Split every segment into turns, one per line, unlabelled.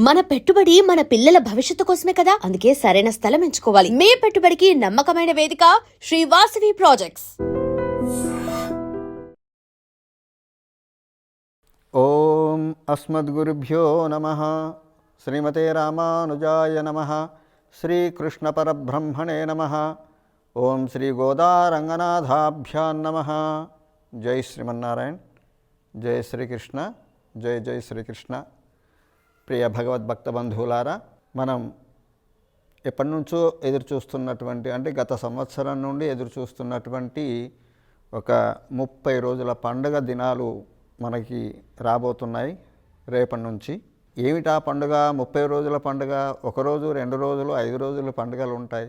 మన పెట్టుబడి మన పిల్లల భవిష్యత్తు కోసమే కదా, అందుకే సరైన స్థలం ఎంచుకోవాలి. మీ పెట్టుబడికి నమ్మకమైన వేదిక శ్రీ వాసవి ప్రాజెక్ట్స్.
ఓం అస్మద్గురుభ్యో నమః. శ్రీమతే రామానుజాయ నమః. శ్రీకృష్ణ పరబ్రహ్మణే నమః. ఓం శ్రీ గోదారంగనాథాభ్యాం నమః. జై శ్రీమన్నారాయణ. జై శ్రీకృష్ణ. జై జై శ్రీకృష్ణ. ప్రియ భగవద్భక్త బంధువులారా, మనం ఎప్పటి నుంచో ఎదురు చూస్తున్నటువంటి, అంటే గత సంవత్సరం నుండి ఎదురు చూస్తున్నటువంటి ఒక 30 రోజుల పండుగ దినాలు మనకి రాబోతున్నాయి రేపటి నుంచి. ఏమిటా పండుగ? 30 రోజుల పండుగ. 1 రోజు, 2 రోజులు, 5 రోజులు పండుగలు ఉంటాయి.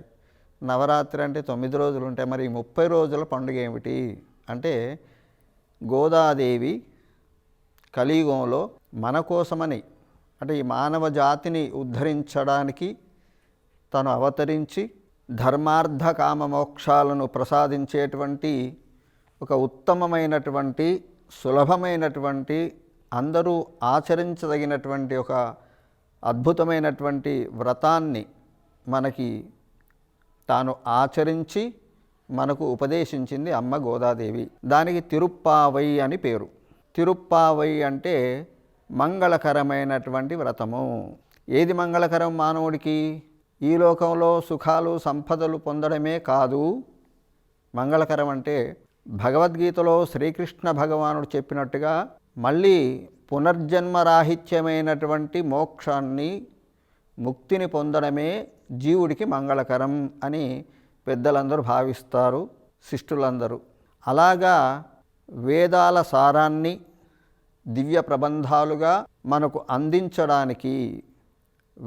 నవరాత్రి అంటే 9 రోజులు ఉంటాయి. మరి 30 రోజుల పండుగ ఏమిటి అంటే, గోదాదేవి కలియుగంలో మన కోసమని, అంటే ఈ మానవ జాతిని ఉద్ధరించడానికి తను అవతరించి ధర్మార్థ కామ మోక్షాలను ప్రసాదించేటువంటి ఒక ఉత్తమమైనటువంటి, సులభమైనటువంటి, అందరూ ఆచరించదగినటువంటి ఒక అద్భుతమైనటువంటి వ్రతాన్ని మనకి తాను ఆచరించి మనకు ఉపదేశించింది అమ్మ గోదాదేవి. దానికి తిరుప్పావై అని పేరు. తిరుప్పావై అంటే మంగళకరమైనటువంటి వ్రతము. ఏది మంగళకరం మానవుడికి? ఈ లోకంలో సుఖాలు సంపదలు పొందడమే కాదు. మంగళకరం అంటే భగవద్గీతలో శ్రీకృష్ణ భగవానుడు చెప్పినట్టుగా మళ్ళీ పునర్జన్మరాహిత్యమైనటువంటి మోక్షాన్ని, ముక్తిని పొందడమే జీవుడికి మంగళకరం అని పెద్దలందరూ భావిస్తారు, శిష్టులందరూ. అలాగా వేదాల సారాన్ని దివ్య ప్రబంధాలుగా మనకు అందించడానికి,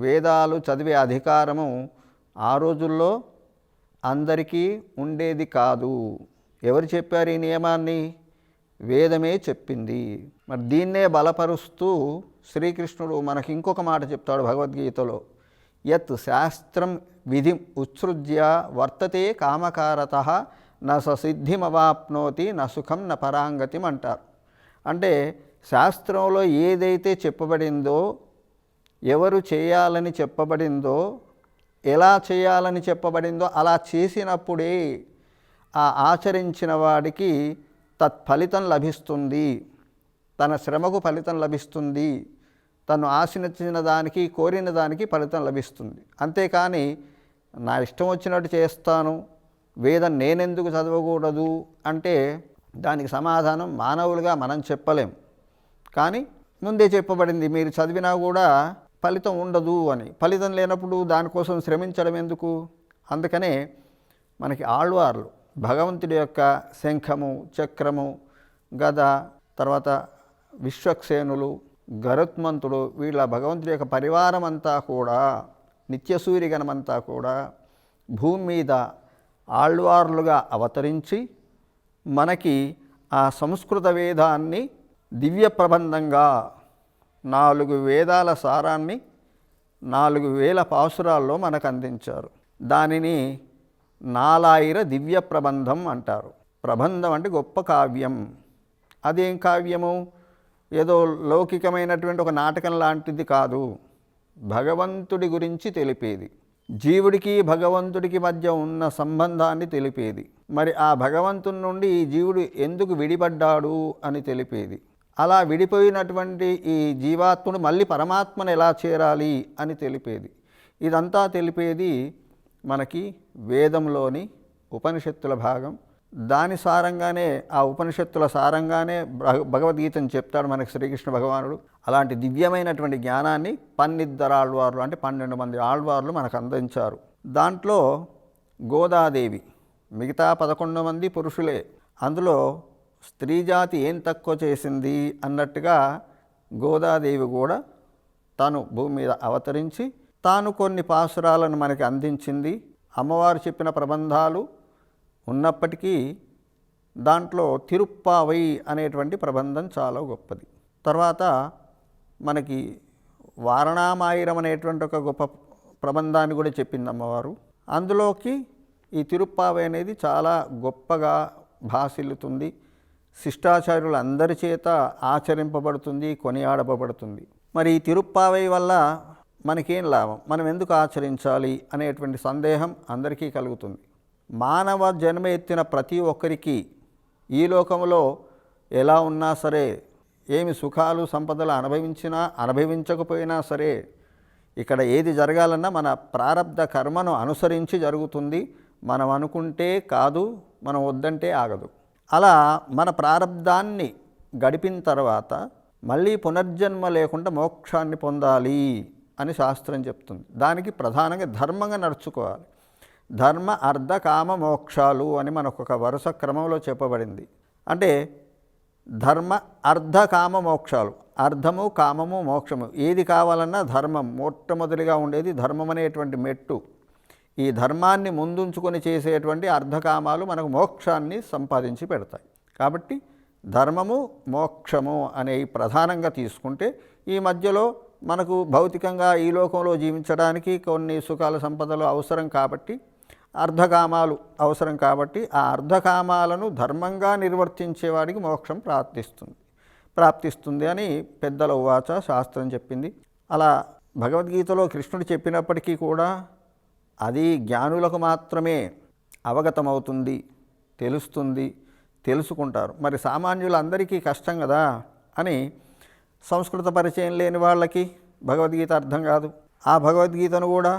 వేదాలు చదివే అధికారము ఆ రోజుల్లో అందరికీ ఉండేది కాదు. ఎవరు చెప్పారు ఈ నియమాన్ని? వేదమే చెప్పింది. మరి దీన్నే బలపరుస్తూ శ్రీకృష్ణుడు మనకి ఇంకొక మాట చెప్తాడు భగవద్గీతలో, యత్ శాస్త్రం విధిం ఉత్సృజ్య వర్తతే కామకారతః న ససిద్ధిమవాప్నోతి న సుఖం న పరాంగతిం అంటారు. అంటే శాస్త్రంలో ఏదైతే చెప్పబడిందో, ఎవరు చేయాలని చెప్పబడిందో, ఎలా చేయాలని చెప్పబడిందో అలా చేసినప్పుడే ఆ ఆచరించిన వాడికి తత్ఫలితం లభిస్తుంది, తన శ్రమకు ఫలితం లభిస్తుంది, తను ఆశించిన దానికి, కోరిన దానికి ఫలితం లభిస్తుంది. అంతేకాని నా ఇష్టం వచ్చినట్టు చేస్తాను, వేదం నేనెందుకు చదవకూడదు అంటే దానికి సమాధానం మానవులుగా మనం చెప్పలేం. కానీ ముందే చెప్పబడింది, మీరు చదివినా కూడా ఫలితం ఉండదు అని. ఫలితం లేనప్పుడు దానికోసం శ్రమించడం ఎందుకు? అందుకనే మనకి ఆళ్వార్లు భగవంతుడి యొక్క శంఖము, చక్రము, గద, తర్వాత విశ్వక్సేనులు, గరుత్మంతుడు, వీళ్ళ భగవంతుడి యొక్క పరివారం అంతా కూడా, నిత్యసూరిగణమంతా కూడా భూమి మీద ఆళ్వార్లుగా అవతరించి మనకి ఆ సంస్కృత వేదాన్ని దివ్య ప్రబంధంగా 4 వేదాల సారాన్ని 4000 పాసురాల్లో మనకు అందించారు. దానిని నాలాయిర దివ్య ప్రబంధం అంటారు. ప్రబంధం అంటే గొప్ప కావ్యం. అదేం కావ్యము? ఏదో లౌకికమైనటువంటి ఒక నాటకం లాంటిది కాదు. భగవంతుడి గురించి తెలిపేది, జీవుడికి భగవంతుడికి మధ్య ఉన్న సంబంధాన్ని తెలిపేది, మరి ఆ భగవంతుని నుండి ఈ జీవుడు ఎందుకు విడిపడ్డాడు అని తెలిపేది, అలా విడిపోయినటువంటి ఈ జీవాత్ముడు మళ్ళీ పరమాత్మను ఎలా చేరాలి అని తెలిపేది. ఇదంతా తెలిపేది మనకి వేదంలోని ఉపనిషత్తుల భాగం. దాని సారంగానే, ఆ ఉపనిషత్తుల సారంగానే భగవద్గీతను చెప్తాడు మనకి శ్రీకృష్ణ భగవానుడు. అలాంటి దివ్యమైనటువంటి జ్ఞానాన్ని 12 ఆళ్వార్లు, అంటే 12 మంది ఆళ్వార్లు మనకు అందించారు. దాంట్లో గోదాదేవి, మిగతా 11 మంది పురుషులే. అందులో స్త్రీజాతి ఏం తక్కువ చేసింది అన్నట్టుగా గోదాదేవి కూడా తాను భూమి మీద అవతరించి తాను కొన్ని పాసురాలను మనకి అందించింది. అమ్మవారు చెప్పిన ప్రబంధాలు ఉన్నప్పటికీ దాంట్లో తిరుప్పావై అనేటువంటి ప్రబంధం చాలా గొప్పది. తర్వాత మనకి వారణామాయిరం అనేటువంటి ఒక గొప్ప ప్రబంధాన్ని కూడా చెప్పింది అమ్మవారు. అందులోకి ఈ తిరుప్పావై అనేది చాలా గొప్పగా భాసిల్లుతుంది. శిష్టాచార్యులందరి చేత ఆచరింపబడుతుంది, కొనియాడబడుతుంది. మరి ఈ తిరుప్పావై వల్ల మనకేం లాభం, మనం ఎందుకు ఆచరించాలి అనేటువంటి సందేహం అందరికీ కలుగుతుంది. మానవ జన్మ ఎత్తిన ప్రతి ఒక్కరికి ఈ లోకంలో ఎలా ఉన్నా సరే, ఏమి సుఖాలు సంపదలు అనుభవించినా అనుభవించకపోయినా సరే, ఇక్కడ ఏది జరగాలన్నా మన ప్రారబ్ధ కర్మను అనుసరించి జరుగుతుంది. మనం అనుకుంటే కాదు, మనం వద్దంటే ఆగదు. అలా మన ప్రారబ్ధాన్ని గడిపిన తర్వాత మళ్ళీ పునర్జన్మ లేకుండా మోక్షాన్ని పొందాలి అని శాస్త్రం చెప్తుంది. దానికి ప్రధానంగా ధర్మంగా నడుచుకోవాలి. ధర్మ అర్థ కామ మోక్షాలు అని మనకు ఒక వరుస క్రమంలో చెప్పబడింది. అంటే ధర్మ అర్థ కామ మోక్షాలు, అర్థము కామము మోక్షము, ఏది కావాలన్నా ధర్మం మొట్టమొదటిగా ఉండేది. ధర్మం అనేటువంటి మెట్టు. ఈ ధర్మాన్ని ముందుంచుకొని చేసేటువంటి అర్ధకామాలు మనకు మోక్షాన్ని సంపాదించి పెడతాయి. కాబట్టి ధర్మము మోక్షము అనేవి ప్రధానంగా తీసుకుంటే, ఈ మధ్యలో మనకు భౌతికంగా ఈ లోకంలో జీవించడానికి కొన్ని సుఖాల సంపదలు అవసరం కాబట్టి, అర్ధకామాలు అవసరం కాబట్టి, ఆ అర్ధకామాలను ధర్మంగా నిర్వర్తించేవాడికి మోక్షం ప్రాప్తిస్తుంది అని పెద్దల ఉవాచ శాస్త్రం చెప్పింది. అలా భగవద్గీతలో కృష్ణుడు చెప్పినప్పటికీ కూడా అది జ్ఞానులకు మాత్రమే అవగతమవుతుంది, తెలుస్తుంది, తెలుసుకుంటారు. మరి సామాన్యులందరికీ కష్టం కదా అని సంస్కృత పరిచయం లేని వాళ్ళకి భగవద్గీత అర్థం కాదు. ఆ భగవద్గీతను కూడా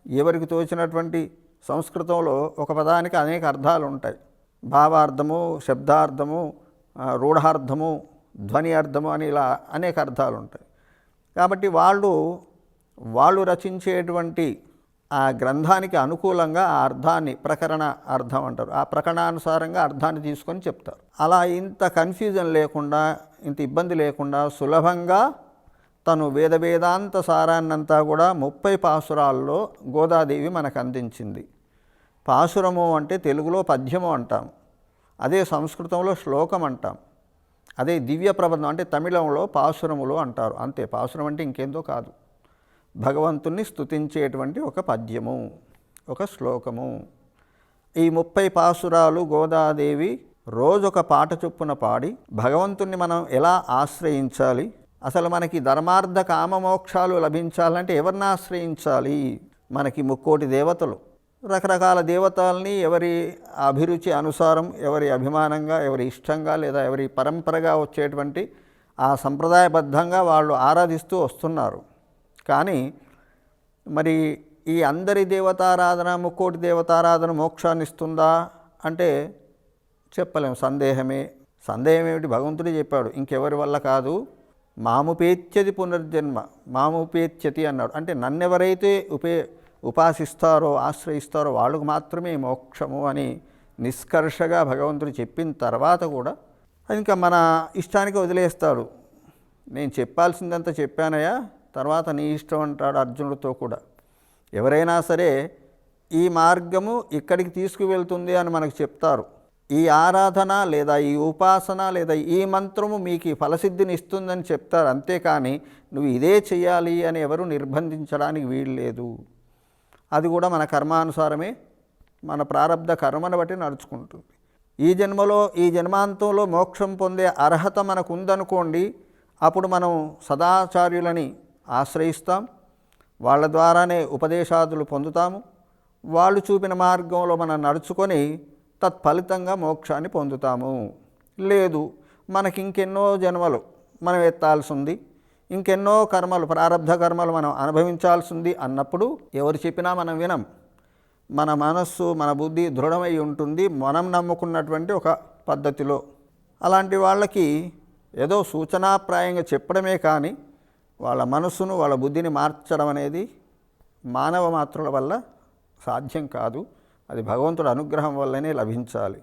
ఎవరికి తోచినటువంటి సంస్కృతంలో ఒక పదానికి అనేక అర్థాలు ఉంటాయి. భావార్థము, శబ్దార్థము, రూఢార్థము, ధ్వని అర్థము అని ఇలా అనేక అర్థాలు ఉంటాయి. కాబట్టి వాళ్ళు రచించేటువంటి ఆ గ్రంథానికి అనుకూలంగా ఆ అర్థాన్ని ప్రకరణ అర్థం అంటారు. ఆ ప్రకరణానుసారంగా అర్థాన్ని తీసుకొని చెప్తారు. అలా ఇంత కన్ఫ్యూజన్ లేకుండా, ఇంత ఇబ్బంది లేకుండా సులభంగా తను వేదాంత సారాన్నంతా కూడా 30 పాసురాల్లో గోదాదేవి మనకు అందించింది. పాసురము అంటే తెలుగులో పద్యము అంటాం, అదే సంస్కృతంలో శ్లోకం అంటాం, అదే దివ్య ప్రబంధం అంటే తమిళంలో పాసురములు అంటారు. అంతే, పాసురం అంటే ఇంకేందో కాదు, భగవంతుణ్ణి స్తుతించేటువంటి ఒక పద్యము, ఒక శ్లోకము. ఈ 30 పాసురాలు గోదాదేవి రోజొక పాట చొప్పున పాడి భగవంతుణ్ణి మనం ఎలా ఆశ్రయించాలి, అసలు మనకి ధర్మార్థ కామ మోక్షాలు లభించాలంటే ఎవరిని ఆశ్రయించాలి, మనకి 30 దేవతలు, రకరకాల దేవతల్ని ఎవరి అభిరుచి అనుసారం, ఎవరి అభిమానంగా, ఎవరి ఇష్టంగా, లేదా ఎవరి పరంపరగా వచ్చేటువంటి ఆ సంప్రదాయబద్ధంగా వాళ్ళు ఆరాధిస్తూ వస్తున్నారు. కానీ మరి ఈ అందరి దేవతారాధన, 30 దేవతారాధన మోక్షాన్ని ఇస్తుందా అంటే చెప్పలేం, సందేహం ఏమిటి, భగవంతుడే చెప్పాడు, ఇంకెవరి వల్ల కాదు, మాముపేత్యది పునర్జన్మ, మాముపేత్యతి అన్నాడు. అంటే నన్నెవరైతే ఉపాసిస్తారో, ఆశ్రయిస్తారో వాళ్ళకు మాత్రమే మోక్షము అని నిష్కర్షగా భగవంతుడు చెప్పిన తర్వాత కూడా ఇంకా మన ఇష్టానికి వదిలేస్తాడు. నేను చెప్పాల్సిందంతా చెప్పానయ్యా, తర్వాత నీ ఇష్టం అంటాడు అర్జునుడితో కూడా. ఎవరైనా సరే ఈ మార్గము ఇక్కడికి తీసుకువెళ్తుంది అని మనకు చెప్తారు, ఈ ఆరాధన లేదా ఈ ఉపాసన లేదా ఈ మంత్రము మీకు ఫలసిద్ధిని ఇస్తుందని చెప్తారు. అంతేకాని నువ్వు ఇదే చేయాలి అని ఎవరు నిర్బంధించడానికి వీలు లేదు. అది కూడా మన కర్మానుసారమే, మన ప్రారబ్ధ కర్మను బట్టి నడుచుకుంటుంది. ఈ జన్మలో, ఈ జన్మాంతంలో మోక్షం పొందే అర్హత మనకు ఉందనుకోండి, అప్పుడు మనం సదాచార్యులని ఆశ్రయిస్తాం, వాళ్ళ ద్వారానే ఉపదేశాదులు పొందుతాము, వాళ్ళు చూపిన మార్గంలో మనం నడుచుకొని తత్ఫలితంగా మోక్షాన్ని పొందుతాము. లేదు, మనకి ఇంకెన్నో జన్మలు మనం ఎత్తాల్సి ఉంది, ఇంకెన్నో కర్మలు, ప్రారబ్ధ కర్మలు మనం అనుభవించాల్సి ఉంది అన్నప్పుడు ఎవరు చెప్పినా మనం వినం. మన మనస్సు, మన బుద్ధి దృఢమై ఉంటుంది మనం నమ్ముకున్నటువంటి ఒక పద్ధతిలో. అలాంటి వాళ్ళకి ఏదో సూచనాప్రాయంగా చెప్పడమే కానీ వాళ్ళ మనస్సును, వాళ్ళ బుద్ధిని మార్చడం అనేది మానవ మాత్రుల వల్ల సాధ్యం కాదు. అది భగవంతుడి అనుగ్రహం వల్లనే లభించాలి.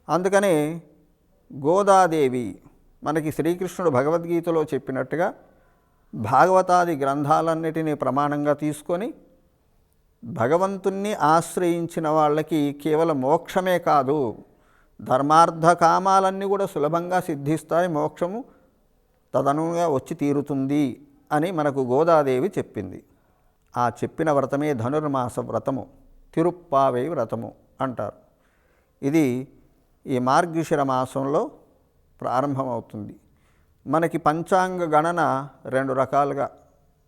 అందుకనే గోదాదేవి మనకి శ్రీకృష్ణుడు భగవద్గీతలో చెప్పినట్టుగా భాగవతాది గ్రంథాలన్నిటినీ ప్రమాణంగా తీసుకొని భగవంతుణ్ణి ఆశ్రయించిన వాళ్ళకి కేవలం మోక్షమే కాదు, ధర్మార్థ కామాలన్నీ కూడా సులభంగా సిద్ధిస్తాయి, మోక్షము తదనుగా వచ్చి తీరుతుంది అని మనకు గోదాదేవి చెప్పింది. ఆ చెప్పిన వ్రతమే ధనుర్మాస వ్రతము, తిరుప్పావై వ్రతము అంటారు. ఇది ఈ మార్గశిర మాసంలో ప్రారంభమవుతుంది. మనకి పంచాంగ గణన 2 రకాలుగా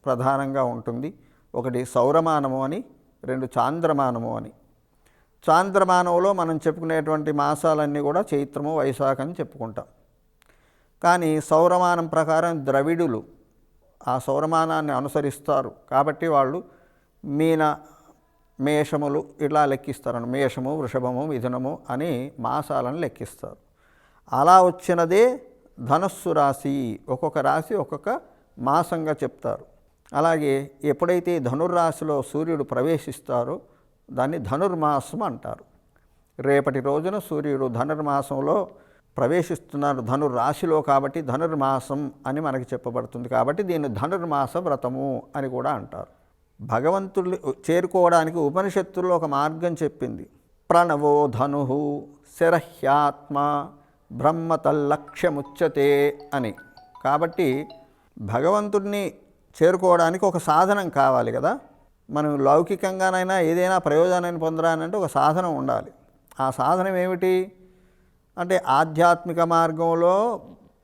ప్రధానంగా ఉంటుంది. ఒకటి సౌరమానము అని, రెండు చాంద్రమానము అని. చాంద్రమానంలో మనం చెప్పుకునేటువంటి మాసాలన్నీ కూడా చైత్రము, వైశాఖం అని చెప్పుకుంటాం. కానీ సౌరమానం ప్రకారం ద్రవిడులు ఆ సౌరమానాన్ని అనుసరిస్తారు కాబట్టి వాళ్ళు మేషములు ఇలా లెక్కిస్తారు. మేషము, వృషభము, మిథునము అని మాసాలను లెక్కిస్తారు. అలా వచ్చినదే ధనస్సు రాశి. ఒక్కొక్క రాశి ఒక్కొక్క మాసంగా చెప్తారు. అలాగే ఎప్పుడైతే ధనుర్రాశిలో సూర్యుడు ప్రవేశిస్తారో దాన్ని ధనుర్మాసం అంటారు. రేపటి రోజున సూర్యుడు ధనుర్మాసంలో ప్రవేశిస్తున్నారు ధనుర్రాశిలో, కాబట్టి ధనుర్మాసం అని మనకి చెప్పబడుతుంది. కాబట్టి దీన్ని ధనుర్మాస వ్రతము అని కూడా అంటారు. భగవంతుడు చేరుకోవడానికి ఉపనిషత్తుల్లో ఒక మార్గం చెప్పింది. ప్రణవో ధను శరహ్యాత్మ బ్రహ్మతల్లక్ష్యముచ్యతే అని. కాబట్టి భగవంతుడిని చేరుకోవడానికి ఒక సాధనం కావాలి కదా. మనం లౌకికంగానైనా ఏదైనా ప్రయోజనాన్ని పొందడానంటే ఒక సాధనం ఉండాలి. ఆ సాధనం ఏమిటి అంటే ఆధ్యాత్మిక మార్గంలో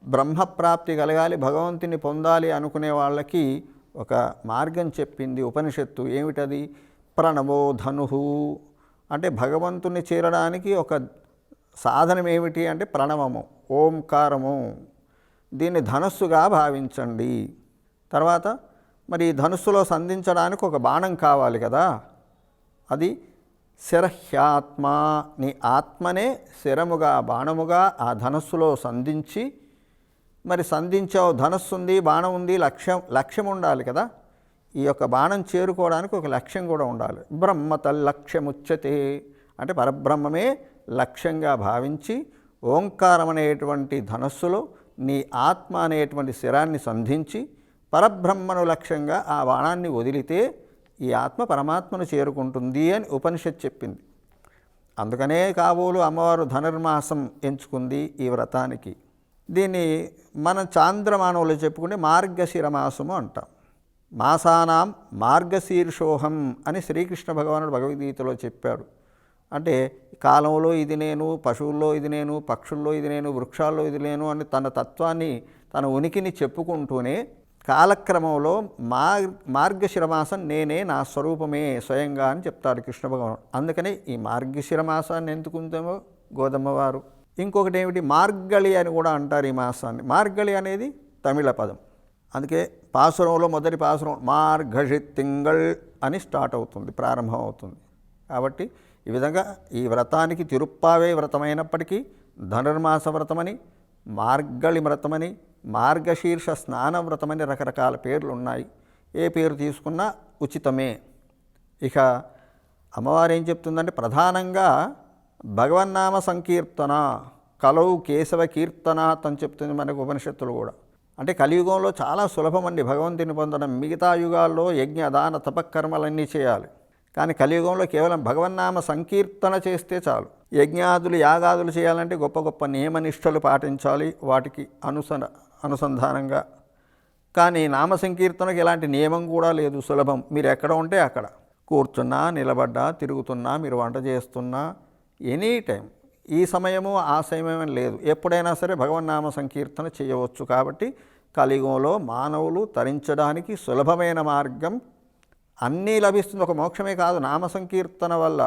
బ్రహ్మప్రాప్తి కలగాలి, భగవంతుని పొందాలి అనుకునే వాళ్ళకి ఒక మార్గం చెప్పింది ఉపనిషత్తు. ఏమిటది? ప్రణవో ధను అంటే భగవంతుని చేరడానికి ఒక సాధనం ఏమిటి అంటే ప్రణవము, ఓంకారము. దీన్ని ధనస్సుగా భావించండి. తర్వాత మరి ధనుస్సులో సంధించడానికి ఒక బాణం కావాలి కదా, అది శరహ్యాత్మ. నీ ఆత్మనే శరముగా బాణముగా ఆ ధనస్సులో సంధించి, మరి సంధించావు, ధనస్సు ఉంది, బాణం ఉంది, లక్ష్యం ఉండాలి కదా. ఈ యొక్క బాణం చేరుకోవడానికి ఒక లక్ష్యం కూడా ఉండాలి. బ్రహ్మతల్లక్ష్యముచ్యతే అంటే పరబ్రహ్మమే లక్ష్యంగా భావించి ఓంకారం అనేటువంటి ధనస్సులో నీ ఆత్మ అనేటువంటి శరాన్ని సంధించి పరబ్రహ్మను లక్ష్యంగా ఆ బాణాన్ని వదిలితే ఈ ఆత్మ పరమాత్మను చేరుకుంటుంది అని ఉపనిషత్ చెప్పింది. అందుకనే కాబోలు అమ్మవారు ధనుర్మాసం ఎంచుకుంది ఈ వ్రతానికి. దీన్ని మనం చాంద్రమానంలో చెప్పుకుంటే మార్గశిర మాసము అంటాం. మాసానాం మార్గశీర్షోహం అని శ్రీకృష్ణ భగవానుడు భగవద్గీతలో చెప్పాడు. అంటే కాలంలో ఇది నేను, పశువుల్లో ఇది నేను, పక్షుల్లో ఇది నేను, వృక్షాల్లో ఇది నేను అని తన తత్వాన్ని, తన ఉనికిని చెప్పుకుంటూనే కాలక్రమంలో మార్గశిర మాసం నేనే, నా స్వరూపమే స్వయంగా అని చెప్తాడు కృష్ణ భగవానుడు. అందుకనే ఈ మార్గశిర మాసాన్ని ఎందుకుంటామో గోదమ్మవారు. ఇంకొకటి ఏమిటి, మార్గళి అని కూడా అంటారు ఈ మాసాన్ని. మార్గళి అనేది తమిళ పదం. అందుకే పాసురంలో మొదటి పాసురం మార్గళి తింగళ్ అని స్టార్ట్ అవుతుంది, ప్రారంభం అవుతుంది. కాబట్టి ఈ విధంగా ఈ వ్రతానికి తిరుప్పావే వ్రతమైనప్పటికీ ధనుర్మాస వ్రతమని, మార్గళి వ్రతమని, మార్గశీర్ష స్నాన వ్రతమని రకరకాల పేర్లు ఉన్నాయి. ఏ పేరు తీసుకున్నా ఉచితమే. ఇక అమ్మవారు ఏం చెప్తుందంటే ప్రధానంగా భగవన్నామ సంకీర్తన, కలౌ కేశవ కీర్తనాత్ అని చెప్తుంది మనకు ఉపనిషత్తులు కూడా. అంటే కలియుగంలో చాలా సులభమండి భగవంతుని పొందడం. మిగతా యుగాల్లో యజ్ఞ దాన తపకర్మలన్నీ చేయాలి, కానీ కలియుగంలో కేవలం భగవన్నామ సంకీర్తన చేస్తే చాలు. యజ్ఞాదులు యాగాదులు చేయాలంటే గొప్ప గొప్ప నియమనిష్టలు పాటించాలి వాటికి అనుసంధానంగా. కానీ నామ సంకీర్తనకు ఎలాంటి నియమం కూడా లేదు, సులభం. మీరు ఎక్కడ ఉంటే అక్కడ కూర్చున్నా, నిలబడ్డా, తిరుగుతున్నా, మీరు వంట చేస్తున్నా, ఎనీ టైం, ఈ సమయము ఆ సమయం లేదు, ఎప్పుడైనా సరే భగవన్నామ సంకీర్తన చేయవచ్చు. కాబట్టి కలియుగంలో మానవులు తరించడానికి సులభమైన మార్గం అన్నీ లభిస్తుంది. ఒక మోక్షమే కాదు, నామ సంకీర్తన వల్ల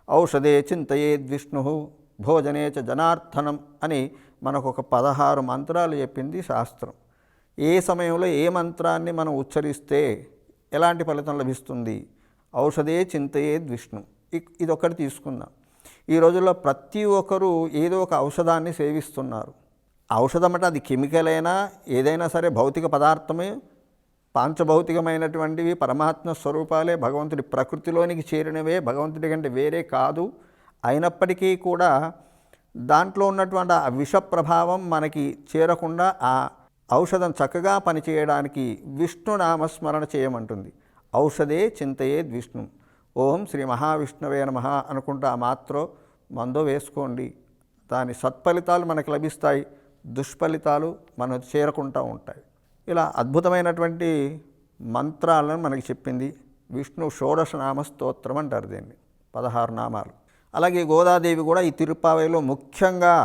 ఔషధే చింతయేద్విష్ణు భోజనే చ జనార్దనం అని మనకు ఒక 16 మంత్రాలు చెప్పింది శాస్త్రం. ఏ సమయంలో ఏ మంత్రాన్ని మనం ఉచ్చరిస్తే ఎలాంటి ఫలితం లభిస్తుంది? ఔషధే చింతయేద్విష్ణు. ఇదొక్కటి తీసుకుందాం. ఈ రోజుల్లో ప్రతి ఒక్కరూ ఏదో ఒక ఔషధాన్ని సేవిస్తున్నారు. ఔషధం అంటే అది కెమికల్ అయినా ఏదైనా సరే భౌతిక పదార్థమే, పాంచభౌతికమైనటువంటివి పరమాత్మ స్వరూపాలే, భగవంతుడి ప్రకృతిలోనికి చేరినవే, భగవంతుడి కంటే వేరే కాదు. అయినప్పటికీ కూడా దాంట్లో ఉన్నటువంటి ఆ విష ప్రభావం మనకి చేరకుండా ఆ ఔషధం చక్కగా పనిచేయడానికి విష్ణు నామస్మరణ చేయమంటుంది. ఔషధే చింతయేద్ విష్ణు. ఓం శ్రీ మహావిష్ణువే నమః అనుకుంటా మాత్రం మందో వేసుకోండి, దాని సత్ఫలితాలు మనకు లభిస్తాయి, దుష్ఫలితాలు మనకు చేరకుండా ఉంటాయి. ఇలా అద్భుతమైనటువంటి మంత్రాలను మనకి చెప్పింది. విష్ణు షోడశ నామ స్తోత్రం అంటారు దీన్ని, 16 నామాలు. అలాగే గోదాదేవి కూడా ఈ తిరుప్పావైలో ముఖ్యంగా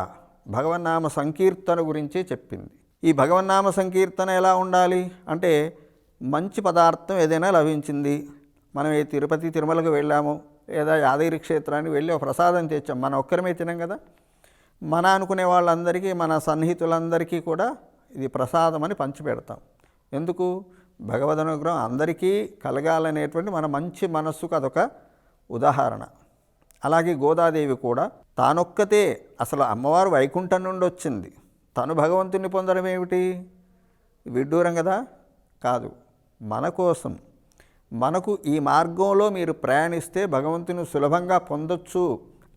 భగవన్నామ సంకీర్తన గురించే చెప్పింది. ఈ భగవన్నామ సంకీర్తన ఎలా ఉండాలి అంటే మంచి పదార్థం ఏదైనా లభించింది, మనం ఏ తిరుపతి తిరుమలకు వెళ్ళాము లేదా యాదగిరి క్షేత్రానికి వెళ్ళి ఒక ప్రసాదం తెచ్చాం, మన ఒక్కరమే తినం కదా, మన అనుకునే వాళ్ళందరికీ మన సన్నిహితులందరికీ కూడా ఇది ప్రసాదం అని పంచిపెడతాం. ఎందుకు? భగవద్ అనుగ్రహం అందరికీ కలగాలనేటువంటి మన మంచి మనస్సుకు అదొక ఉదాహరణ. అలాగే గోదాదేవి కూడా తానొక్కతే, అసలు అమ్మవారు వైకుంఠం నుండి వచ్చింది, తను భగవంతుని పొందడం ఏమిటి? విడ్డూరం కదా? కాదు, మన కోసం, మనకు ఈ మార్గంలో మీరు ప్రయాణిస్తే భగవంతుని సులభంగా పొందొచ్చు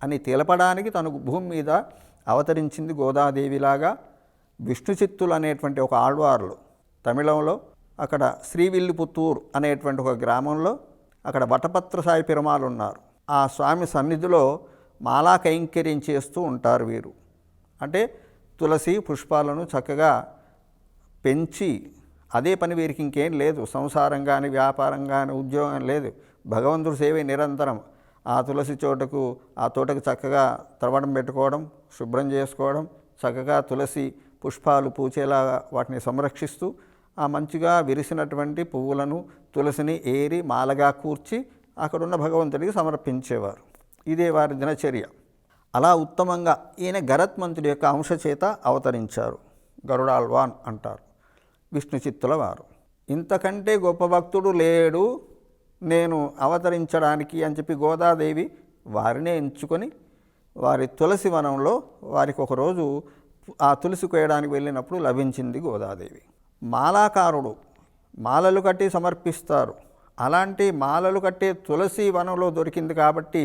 అని తెలపడానికి తను భూమి మీద అవతరించింది గోదాదేవిలాగా. విష్ణు చిత్తులు అనేటువంటి ఒక ఆళ్వార్లు తమిళంలో అక్కడ శ్రీవిల్లిపుత్తూర్ అనేటువంటి ఒక గ్రామంలో అక్కడ వటపత్ర సాయి పెరుమాళ్ళు ఉన్నారు. ఆ స్వామి సన్నిధిలో మాలా కైంకర్యం చేస్తూ ఉంటారు వీరు. అంటే తులసి పుష్పాలను చక్కగా పెంచి, అదే పని వీరికి ఇంకేం లేదు, సంసారం కానీ వ్యాపారం కానీ ఉద్యోగం లేదు, భగవంతుడి సేవే నిరంతరం. ఆ తులసి ఆ తోటకు చక్కగా త్రవడం పెట్టుకోవడం, శుభ్రం చేసుకోవడం, చక్కగా తులసి పుష్పాలు పూచేలా వాటిని సంరక్షిస్తూ ఆ మంచిగా విరిసినటువంటి పువ్వులను తులసిని ఏరి మాలగా కూర్చి అక్కడున్న భగవంతుడికి సమర్పించేవారు. ఇదే వారి దినచర్య. అలా ఉత్తమంగా ఈయన గరత్మంతుడి యొక్క అంశ చేత అవతరించారు. గరుడాళ్వాన్ అంటారు విష్ణు చిత్తుల వారు. ఇంతకంటే గొప్ప భక్తుడు లేడు నేను అవతరించడానికి అని చెప్పి గోదాదేవి వారినే ఎంచుకొని వారి తులసి వనంలో వారికి ఒకరోజు ఆ తులసి కోయడానికి వెళ్ళినప్పుడు లభించింది గోదాదేవి. మాలాకారుడు మాలలు కట్టి సమర్పిస్తారు. అలాంటి మాలలు కట్టే తులసి వనంలో దొరికింది కాబట్టి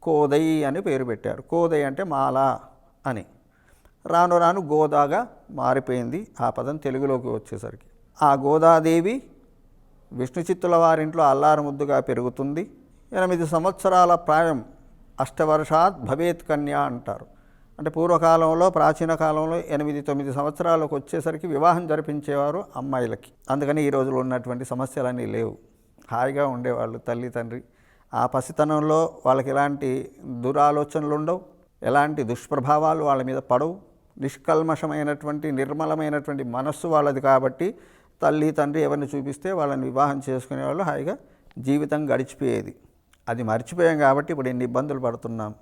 కోదై అని పేరు పెట్టారు. కోదై అంటే మాల అని. రాను రాను గోదాగా మారిపోయింది ఆ పదం తెలుగులోకి వచ్చేసరికి. ఆ గోదాదేవి విష్ణు చిత్తుల వారింట్లో అల్లారు ముద్దుగా పెరుగుతుంది. 8 సంవత్సరాల ప్రాయం, అష్టవర్షాత్ భవేత్ కన్యా అంటారు. అంటే పూర్వకాలంలో, ప్రాచీన కాలంలో 8-9 సంవత్సరాలకు వచ్చేసరికి వివాహం జరిపించేవారు అమ్మాయిలకి. అందుకని ఈ రోజుల్లో ఉన్నటువంటి సమస్యలన్నీ లేవు, హాయిగా ఉండేవాళ్ళు తల్లి తండ్రి. ఆ పసితనంలో వాళ్ళకి ఎలాంటి దురాలోచనలు ఉండవు, ఎలాంటి దుష్ప్రభావాలు వాళ్ళ మీద పడవు. నిష్కల్మషమైనటువంటి నిర్మలమైనటువంటి మనస్సు వాళ్ళది కాబట్టి తల్లి తండ్రి ఎవరిని చూపిస్తే వాళ్ళని వివాహం చేసుకునేవాళ్ళు, హాయిగా జీవితం గడిచిపోయేది. అది మర్చిపోయాం కాబట్టి ఇప్పుడు ఎన్ని ఇబ్బందులు పడుతున్నాం,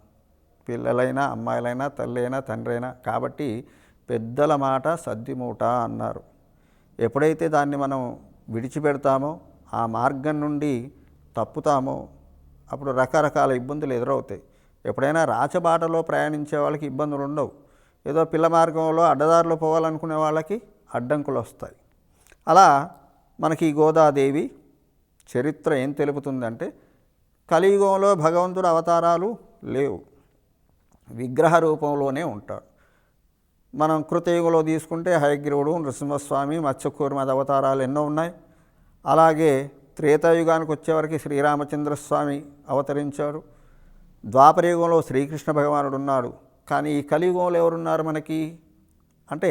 పిల్లలైనా అమ్మాయిలైనా తల్లి అయినా తండ్రి అయినా. కాబట్టి పెద్దల మాట సద్దిమూట అన్నారు. ఎప్పుడైతే దాన్ని మనం విడిచిపెడతామో, ఆ మార్గం నుండి తప్పుతామో, అప్పుడు రకరకాల ఇబ్బందులు ఎదురవుతాయి. ఎప్పుడైనా రాచబాటలో ప్రయాణించే వాళ్ళకి ఇబ్బందులు ఉండవు. ఏదో పిల్ల మార్గంలో అడ్డదారిలో పోవాలనుకునే వాళ్ళకి అడ్డంకులు వస్తాయి. అలా మనకి గోదాదేవి చరిత్ర ఏం తెలుపుతుందంటే, కలియుగంలో భగవంతుడు అవతారాలు లేవు, విగ్రహ రూపంలోనే ఉంటాడు. మనం కృతయుగంలో తీసుకుంటే హయగ్రీవుడు, నృసింహస్వామి, మత్స్యకూర్మద అవతారాలు ఎన్నో ఉన్నాయి. అలాగే త్రేతాయుగానికి వచ్చేవరకు శ్రీరామచంద్రస్వామి అవతరించారు. ద్వాపరయుగంలో శ్రీకృష్ణ భగవానుడు ఉన్నాడు. కానీ ఈ కలియుగంలో ఎవరున్నారు మనకి అంటే,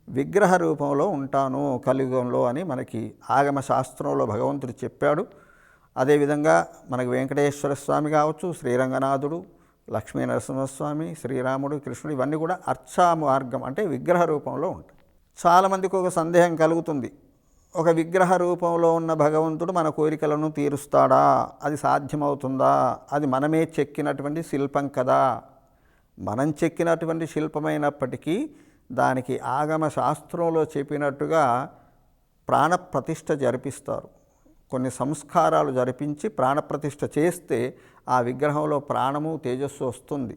విగ్రహ రూపంలో ఉంటాను కలియుగంలో అని మనకి ఆగమ శాస్త్రంలో భగవంతుడు చెప్పాడు. అదేవిధంగా మనకు వెంకటేశ్వర స్వామి కావచ్చు, శ్రీరంగనాథుడు, లక్ష్మీ నరసింహస్వామి, శ్రీరాముడు, కృష్ణుడు, ఇవన్నీ కూడా అర్చా మార్గం అంటే విగ్రహ రూపంలో ఉంటాయి. చాలామందికి ఒక సందేహం కలుగుతుంది, ఒక విగ్రహ రూపంలో ఉన్న భగవంతుడు మన కోరికలను తీరుస్తాడా, అది సాధ్యమవుతుందా, అది మనమే చెక్కినటువంటి శిల్పం కదా. మనం చెక్కినటువంటి శిల్పమైనప్పటికీ దానికి ఆగమ శాస్త్రంలో చెప్పినట్టుగా ప్రాణప్రతిష్ఠ జరిపిస్తారు. కొన్ని సంస్కారాలు జరిపించి ప్రాణప్రతిష్ఠ చేస్తే ఆ విగ్రహంలో ప్రాణము తేజస్సు వస్తుంది.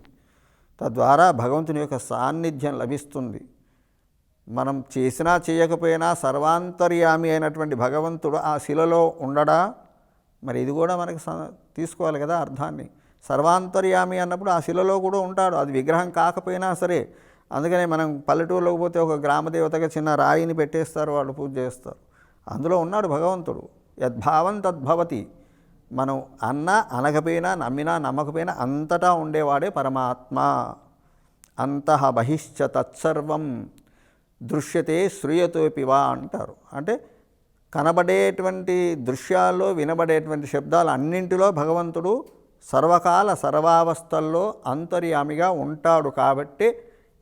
తద్వారా భగవంతుని యొక్క సాన్నిధ్యం లభిస్తుంది. మనం చేసినా చేయకపోయినా సర్వాంతర్యామి అయినటువంటి భగవంతుడు ఆ శిలలో ఉండడా, మరి ఇది కూడా మనకి తీసుకోవాలి కదా అర్థాన్ని. సర్వాంతర్యామి అన్నప్పుడు ఆ శిలలో కూడా ఉంటాడు, అది విగ్రహం కాకపోయినా సరే. అందుకనే మనం పల్లెటూరులోకి పోతే ఒక గ్రామదేవతగా చిన్న రాయిని పెట్టేస్తారు, వాళ్ళు పూజ చేస్తారు. అందులో ఉన్నాడు భగవంతుడు. యద్భావం తద్భవతి. మనం అన్నా అనకపోయినా, నమ్మినా నమ్మకపోయినా అంతటా ఉండేవాడే పరమాత్మ. అంతః బహిశ్చ తత్సర్వం దృశ్యతే శ్రూయతోపివా అంటారు. అంటే కనబడేటువంటి దృశ్యాల్లో, వినబడేటువంటి శబ్దాలు అన్నింటిలో భగవంతుడు సర్వకాల సర్వావస్థల్లో అంతర్యామిగా ఉంటాడు. కాబట్టి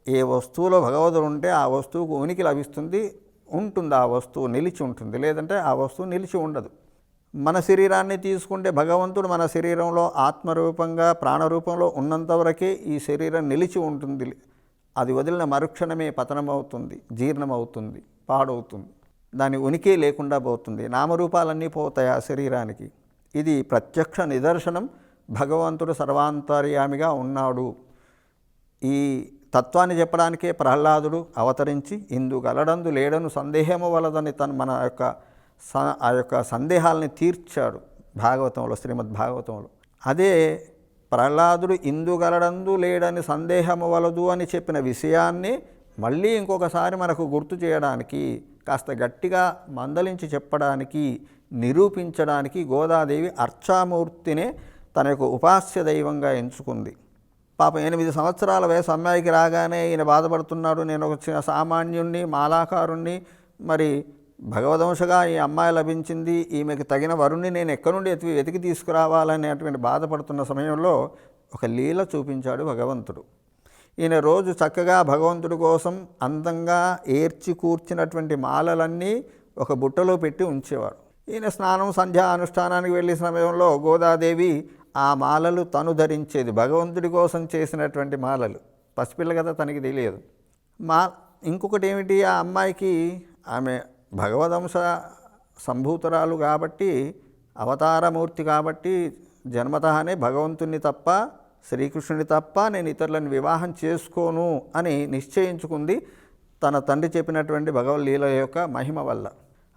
ఏ వస్తువులో భగవంతుడు ఉంటే ఆ వస్తువుకు ఉనికి లభిస్తుంది, ఉంటుంది, ఆ వస్తువు నిలిచి ఉంటుంది, లేదంటే ఆ వస్తువు నిలిచి ఉండదు. మన శరీరాన్ని తీసుకుంటే భగవంతుడు మన శరీరంలో ఆత్మరూపంగా ప్రాణరూపంలో ఉన్నంతవరకే ఈ శరీరం నిలిచి ఉంటుంది. అది వదిలిన మరుక్షణమే పతనమవుతుంది, జీర్ణమవుతుంది, పాడవుతుంది, దాని ఉనికి లేకుండా పోతుంది, నామరూపాలన్నీ పోతాయి ఆ శరీరానికి. ఇది ప్రత్యక్ష నిదర్శనం భగవంతుడు సర్వాంతర్యామిగా ఉన్నాడు. ఈ తత్వాన్ని చెప్పడానికే ప్రహ్లాదుడు అవతరించి ఇందు గలడందు లేడను సందేహము వలదని మన ఆ యొక్క సందేహాలని తీర్చాడు భాగవతంలో, శ్రీమద్ భాగవతంలో. అదే ప్రహ్లాదుడు ఇందుగలడందు లేడని సందేహము వలదు అని చెప్పిన విషయాన్ని మళ్ళీ ఇంకొకసారి మనకు గుర్తు చేయడానికి, కాస్త గట్టిగా మందలించి చెప్పడానికి, నిరూపించడానికి గోదాదేవి అర్చామూర్తినే తన యొక్క ఉపాస్య దైవంగా ఎంచుకుంది. పాపం 8 సంవత్సరాల వయసు అమ్మాయికి రాగానే ఈయన బాధపడుతున్నాడు, నేను ఒక చిన్న సామాన్యుణ్ణి, మాలాకారుణ్ణి, మరి భగవదంశగా ఈ అమ్మాయి లభించింది, ఈమెకు తగిన వరుణ్ణి నేను ఎక్కడి నుండి వెతికి తీసుకురావాలనేటువంటి బాధపడుతున్న సమయంలో ఒక లీల చూపించాడు భగవంతుడు. ఈయన రోజు చక్కగా భగవంతుడి కోసం అందంగా ఏర్చి కూర్చినటువంటి మాలలన్నీ ఒక బుట్టలో పెట్టి ఉంచేవాడు. ఈయన స్నానం సంధ్యా అనుష్ఠానానికి వెళ్ళే సమయంలో గోదాదేవి ఆ మాలలు తను ధరించేది, భగవంతుడి కోసం చేసినటువంటి మాలలు. పసిపిల్ల కదా, తనకి తెలియదు. ఇంకొకటి ఏమిటి, ఆ అమ్మాయికి ఆమె భగవదంశ సంభూతురాలు కాబట్టి, అవతారమూర్తి కాబట్టి, జన్మతఃనే భగవంతుని తప్ప, శ్రీకృష్ణుని తప్ప నేను ఇతరులను వివాహం చేసుకోను అని నిశ్చయించుకుంది తన తండ్రి చెప్పినటువంటి భగవద్లీల యొక్క మహిమ వల్ల.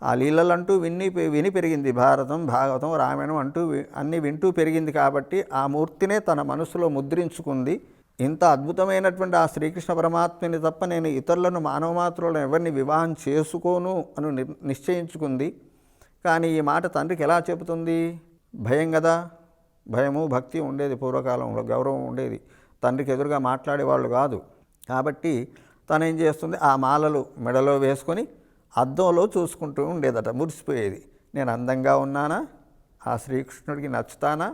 ఆ లీలలంటూ విని పెరిగింది. భారతం, భాగవతం, రామాయణం అంటూ అన్నీ వింటూ పెరిగింది కాబట్టి ఆ మూర్తినే తన మనసులో ముద్రించుకుంది. ఇంత అద్భుతమైనటువంటి ఆ శ్రీకృష్ణ పరమాత్మని తప్ప నేను ఇతరులను మానవ మాత్రులను ఎవరిని వివాహం చేసుకోను అని నిశ్చయించుకుంది. కానీ ఈ మాట తండ్రికి ఎలా చెబుతుంది? భయం కదా, భయము భక్తి ఉండేది పూర్వకాలంలో, గౌరవం ఉండేది, తండ్రికి ఎదురుగా మాట్లాడేవాళ్ళు కాదు. కాబట్టి తను ఏం చేస్తుంది, ఆ మాలలు మెడలో వేసుకొని అద్దంలో చూసుకుంటూ ఉండేదట, మురిసిపోయేది. నేను అందంగా ఉన్నానా, ఆ శ్రీకృష్ణుడికి నచ్చుతానా,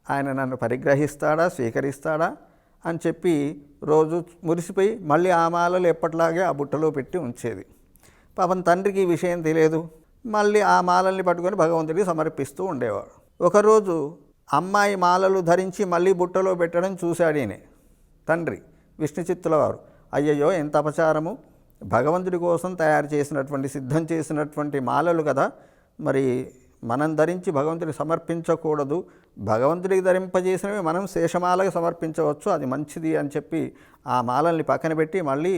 ఆయన నన్ను పరిగ్రహిస్తాడా, స్వీకరిస్తాడా అని చెప్పి రోజు మురిసిపోయి మళ్ళీ ఆ మాలలు ఎప్పటిలాగే ఆ బుట్టలో పెట్టి ఉంచేది. పాపం తండ్రికి ఈ విషయం తెలియదు. మళ్ళీ ఆ మాలల్ని పట్టుకొని భగవంతుడికి సమర్పిస్తూ ఉండేవాడు. ఒకరోజు అమ్మాయి మాలలు ధరించి మళ్ళీ బుట్టలో పెట్టడం చూశాడు ఈయన తండ్రి విష్ణుచిత్తుల వారు. అయ్యయ్యో ఎంత అపచారము, భగవంతుడి కోసం తయారు చేసినటువంటి సిద్ధం చేసినటువంటి మాలలు కదా, మరి మనం ధరించి భగవంతుడికి సమర్పించకూడదు, భగవంతుడికి ధరింపజేసినవి మనం శేషమాలకు సమర్పించవచ్చు, అది మంచిది అని చెప్పి ఆ మాలల్ని పక్కన పెట్టి మళ్ళీ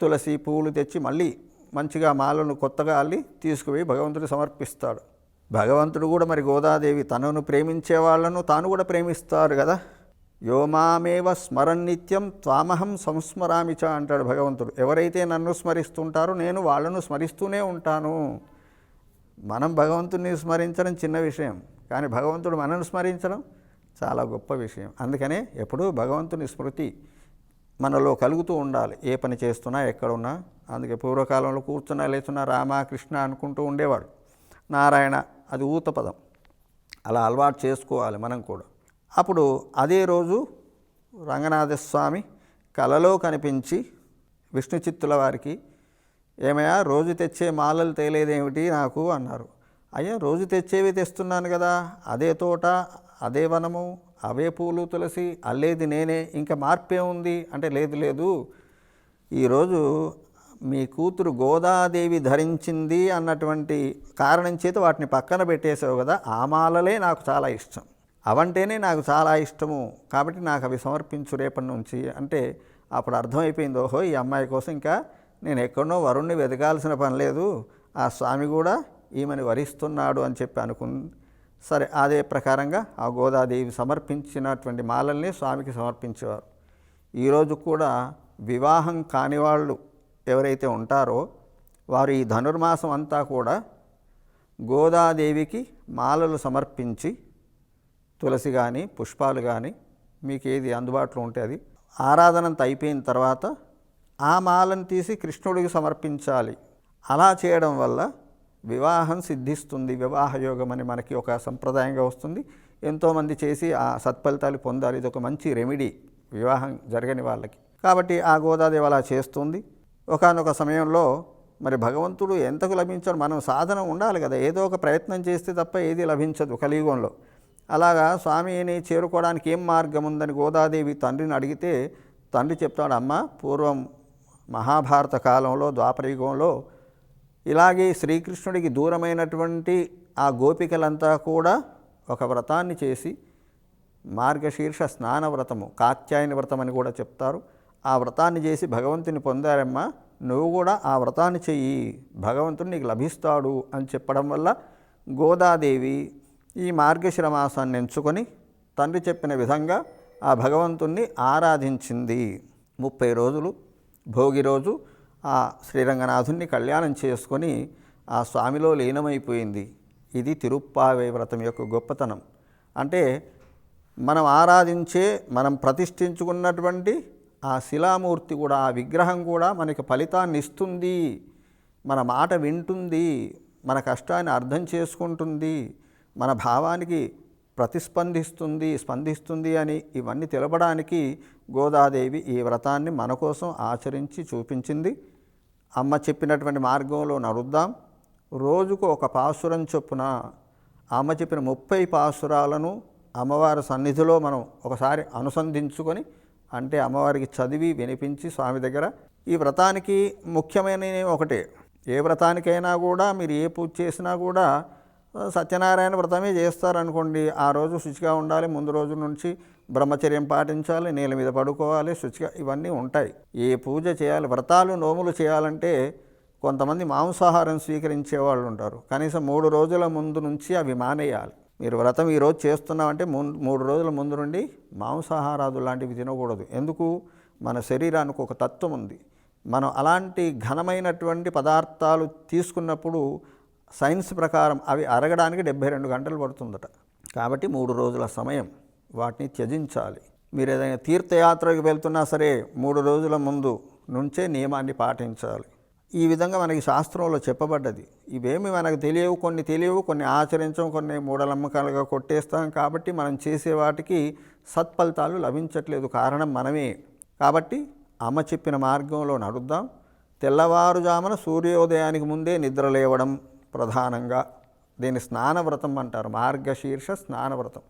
తులసి పువ్వులు తెచ్చి మళ్ళీ మంచిగా మాలను కొత్తగా అల్లి తీసుకుపోయి భగవంతుడికి సమర్పిస్తాడు. భగవంతుడు కూడా మరి గోదాదేవి తనను ప్రేమించే వాళ్ళను తాను కూడా ప్రేమిస్తారు కదా. యోమామేవ స్మరన్నిత్యం త్వామహం సంస్మరామిచ అంటాడు భగవంతుడు. ఎవరైతే నన్ను స్మరిస్తుంటారో నేను వాళ్ళను స్మరిస్తూనే ఉంటాను. మనం భగవంతుడిని స్మరించడం చిన్న విషయం, కానీ భగవంతుడు మనల్ని స్మరించడం చాలా గొప్ప విషయం. అందుకనే ఎప్పుడూ భగవంతుని స్మృతి మనలో కలుగుతూ ఉండాలి, ఏ పని చేస్తున్నా ఎక్కడున్నా. అందుకే పూర్వకాలంలో కూర్చున్నా లేచున్నా రామ కృష్ణ అనుకుంటూ ఉండేవాడు. నారాయణ అది ఊత పదం, అలా అలవాటు చేసుకోవాలి మనం కూడా. అప్పుడు అదే రోజు రంగనాథస్వామి కలలో కనిపించి విష్ణుచిత్తుల వారికి, ఏమయ్యా రోజు తెచ్చే మాలలు తేలేదేమిటి నాకు అన్నారు. అయ్యా రోజు తెచ్చేవి తెస్తున్నాను కదా, అదే తోట, అదే వనము, అవే పూలు తులసి, అల్లేది నేనే, ఇంకా మార్పే ఉంది అంటే లేదు ఈరోజు మీ కూతురు గోదాదేవి ధరించింది అన్నటువంటి కారణం చేత వాటిని పక్కన పెట్టేసావు కదా, ఆ మాలలే నాకు చాలా ఇష్టం, అవంటేనే నాకు చాలా ఇష్టము, కాబట్టి నాకు అవి సమర్పించు రేపటి నుంచి అంటే అప్పుడు అర్థమైపోయింది, ఓహో ఈ అమ్మాయి కోసం ఇంకా నేను ఎక్కడనో వరుణ్ణి వెతకాల్సిన పని లేదు, ఆ స్వామి కూడా ఈమెను వరిస్తున్నాడు అని చెప్పి అనుకుంది. సరే, అదే ప్రకారంగా ఆ గోదాదేవి సమర్పించినటువంటి మాలల్ని స్వామికి సమర్పించేవారు. ఈరోజు కూడా వివాహం కాని వాళ్ళు ఎవరైతే ఉంటారో వారు ఈ ధనుర్మాసం అంతా కూడా గోదాదేవికి మాలలు సమర్పించి, తులసి కానీ పుష్పాలు కానీ మీకు ఏది అందుబాటులో ఉంటే అది, ఆరాధనంత అయిపోయిన తర్వాత ఆ మాలను తీసి కృష్ణుడికి సమర్పించాలి. అలా చేయడం వల్ల వివాహం సిద్ధిస్తుంది, వివాహయోగం అని మనకి ఒక సంప్రదాయంగా వస్తుంది. ఎంతోమంది చేసి ఆ సత్ఫలితాలు పొందాలి. ఇది ఒక మంచి రెమెడీ వివాహం జరగని వాళ్ళకి. కాబట్టి ఆ గోదాదేవి అలా చేస్తుంది. ఒకానొక సమయంలో మరి భగవంతుడు ఎంతకు లభించాడు? మనం సాధన ఉండాలి కదా, ఏదో ఒక ప్రయత్నం చేస్తే తప్ప ఏది లభించదు కలియుగంలో. అలాగా స్వామిని చేరుకోవడానికి ఏం మార్గం ఉందని గోదాదేవి తండ్రిని అడిగితే తండ్రి చెప్తాడు, అమ్మ పూర్వం మహాభారత కాలంలో ద్వాపరయుగంలో ఇలాగే శ్రీకృష్ణుడికి దూరమైనటువంటి ఆ గోపికలంతా కూడా ఒక వ్రతాన్ని చేసి మార్గశీర్ష స్నాన వ్రతము, కాత్యాయని వ్రతం అని కూడా చెప్తారు, ఆ వ్రతాన్ని చేసి భగవంతుని పొందారమ్మా, నువ్వు కూడా ఆ వ్రతాన్ని చెయ్యి, భగవంతుడు నీకు లభిస్తాడు అని చెప్పడం వల్ల గోదాదేవి ఈ మార్గశిర మాసాన్ని ఎంచుకొని తండ్రి చెప్పిన విధంగా ఆ భగవంతుణ్ణి ఆరాధించింది. 30 రోజులు భోగి రోజు ఆ శ్రీరంగనాథుణ్ణి కళ్యాణం చేసుకొని ఆ స్వామిలో లీనమైపోయింది. ఇది తిరుప్పావై వ్రతం యొక్క గొప్పతనం. అంటే మనం ఆరాధించే, మనం ప్రతిష్ఠించుకున్నటువంటి ఆ శిలామూర్తి కూడా, ఆ విగ్రహం కూడా మనకి ఫలితాన్ని ఇస్తుంది, మన మాట వింటుంది, మన కష్టాన్ని అర్థం చేసుకుంటుంది, మన భావానికి స్పందిస్తుంది అని ఇవన్నీ తెలపడానికి గోదాదేవి ఈ వ్రతాన్ని మన కోసం ఆచరించి చూపించింది. అమ్మ చెప్పినటువంటి మార్గంలో నడుద్దాం. రోజుకు ఒక పాసురం చొప్పున అమ్మ చెప్పిన 30 పాసురాలను అమ్మవారి సన్నిధిలో మనం ఒకసారి అనుసంధించుకొని, అంటే అమ్మవారికి చదివి వినిపించి స్వామి దగ్గర. ఈ వ్రతానికి ముఖ్యమైనవి ఒకటే, ఏ వ్రతానికైనా కూడా మీరు ఏ పూజ చేసినా కూడా సత్యనారాయణ వ్రతమే చేస్తారనుకోండి, ఆ రోజు శుచిగా ఉండాలి, ముందు రోజు నుంచి బ్రహ్మచర్యం పాటించాలి, నేల మీద పడుకోవాలి, శుచిగా ఇవన్నీ ఉంటాయి. ఏ పూజ చేయాలి, వ్రతాలు నోములు చేయాలంటే కొంతమంది మాంసాహారం స్వీకరించే వాళ్ళు ఉంటారు, కనీసం 3 రోజుల ముందు నుంచి అవి మానేయాలి. మీరు వ్రతం ఈరోజు చేస్తున్నామంటే 3 రోజుల ముందు నుండి మాంసాహారాలు లాంటివి తినకూడదు. ఎందుకు? మన శరీరానికి ఒక తత్వం ఉంది. మనం అలాంటి ఘనమైనటువంటి పదార్థాలు తీసుకున్నప్పుడు సైన్స్ ప్రకారం అవి అరగడానికి 72 గంటలు పడుతుందట. కాబట్టి 3 రోజుల సమయం వాటిని త్యజించాలి. మీరు ఏదైనా తీర్థయాత్రకి వెళ్తున్నా సరే 3 రోజుల ముందు నుంచే నియమాన్ని పాటించాలి. ఈ విధంగా మనకి శాస్త్రంలో చెప్పబడ్డది. ఇవేమి మనకు తెలియవు, కొన్ని ఆచరించం, కొన్ని మూఢనమ్మకాలుగా కొట్టేస్తాం. కాబట్టి మనం చేసే వాటికి సత్ఫలితాలు లభించట్లేదు, కారణం మనమే. కాబట్టి అమ్మ చెప్పిన మార్గంలో నడుద్దాం. తెల్లవారుజామున సూర్యోదయానికి ముందే నిద్ర లేవడం ప్రధానంగా. దీన్ని స్నానవ్రతం అంటారు, మార్గశీర్ష స్నానవ్రతం.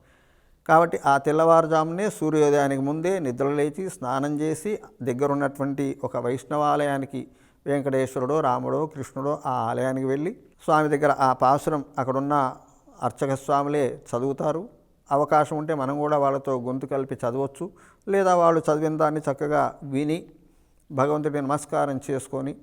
కాబట్టి ఆ తెల్లవారుజామునే సూర్యోదయానికి ముందే నిద్రలేచి స్నానం చేసి దగ్గరున్నటువంటి ఒక వైష్ణవాలయానికి, వెంకటేశ్వరుడో రాముడో కృష్ణుడో ఆ ఆలయానికి వెళ్ళి స్వామి దగ్గర ఆ పాసురం అక్కడున్న అర్చక స్వాములే చదువుతారు. అవకాశం ఉంటే మనం కూడా వాళ్ళతో గొంతు కలిపి చదవచ్చు, లేదా వాళ్ళు చదివిన దాన్ని చక్కగా విని భగవంతుడికి నమస్కారం చేసుకొని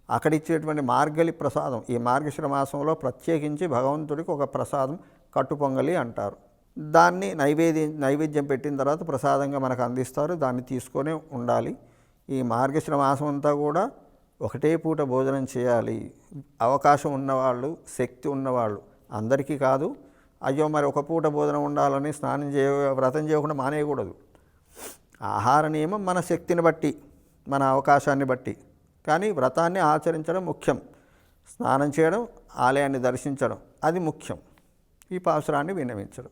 అక్కడిచ్చేటువంటి మార్గలి ప్రసాదం, ఈ మార్గశిర మాసంలో ప్రత్యేకించి భగవంతుడికి ఒక ప్రసాదం కట్టు పొంగలి అంటారు. దాన్ని నైవేద్యం పెట్టిన తర్వాత ప్రసాదంగా మనకు అందిస్తారు, దాన్ని తీసుకొనే ఉండాలి. ఈ మార్గశిర మాసం అంతా కూడా ఒకటే పూట భోజనం చేయాలి. అవకాశం ఉన్నవాళ్ళు, శక్తి ఉన్నవాళ్ళు, అందరికీ కాదు. అయ్యో మరి ఒక పూట భోజనం ఉండాలని వ్రతం చేయకుండా మానేయకూడదు. ఆహార నియమం మన శక్తిని బట్టి, మన అవకాశాన్ని బట్టి. కానీ వ్రతాన్ని ఆచరించడం ముఖ్యం. స్నానం చేయడం, ఆలయాన్ని దర్శించడం అది ముఖ్యం. ఈ పాసురాన్ని విన్నవించడం,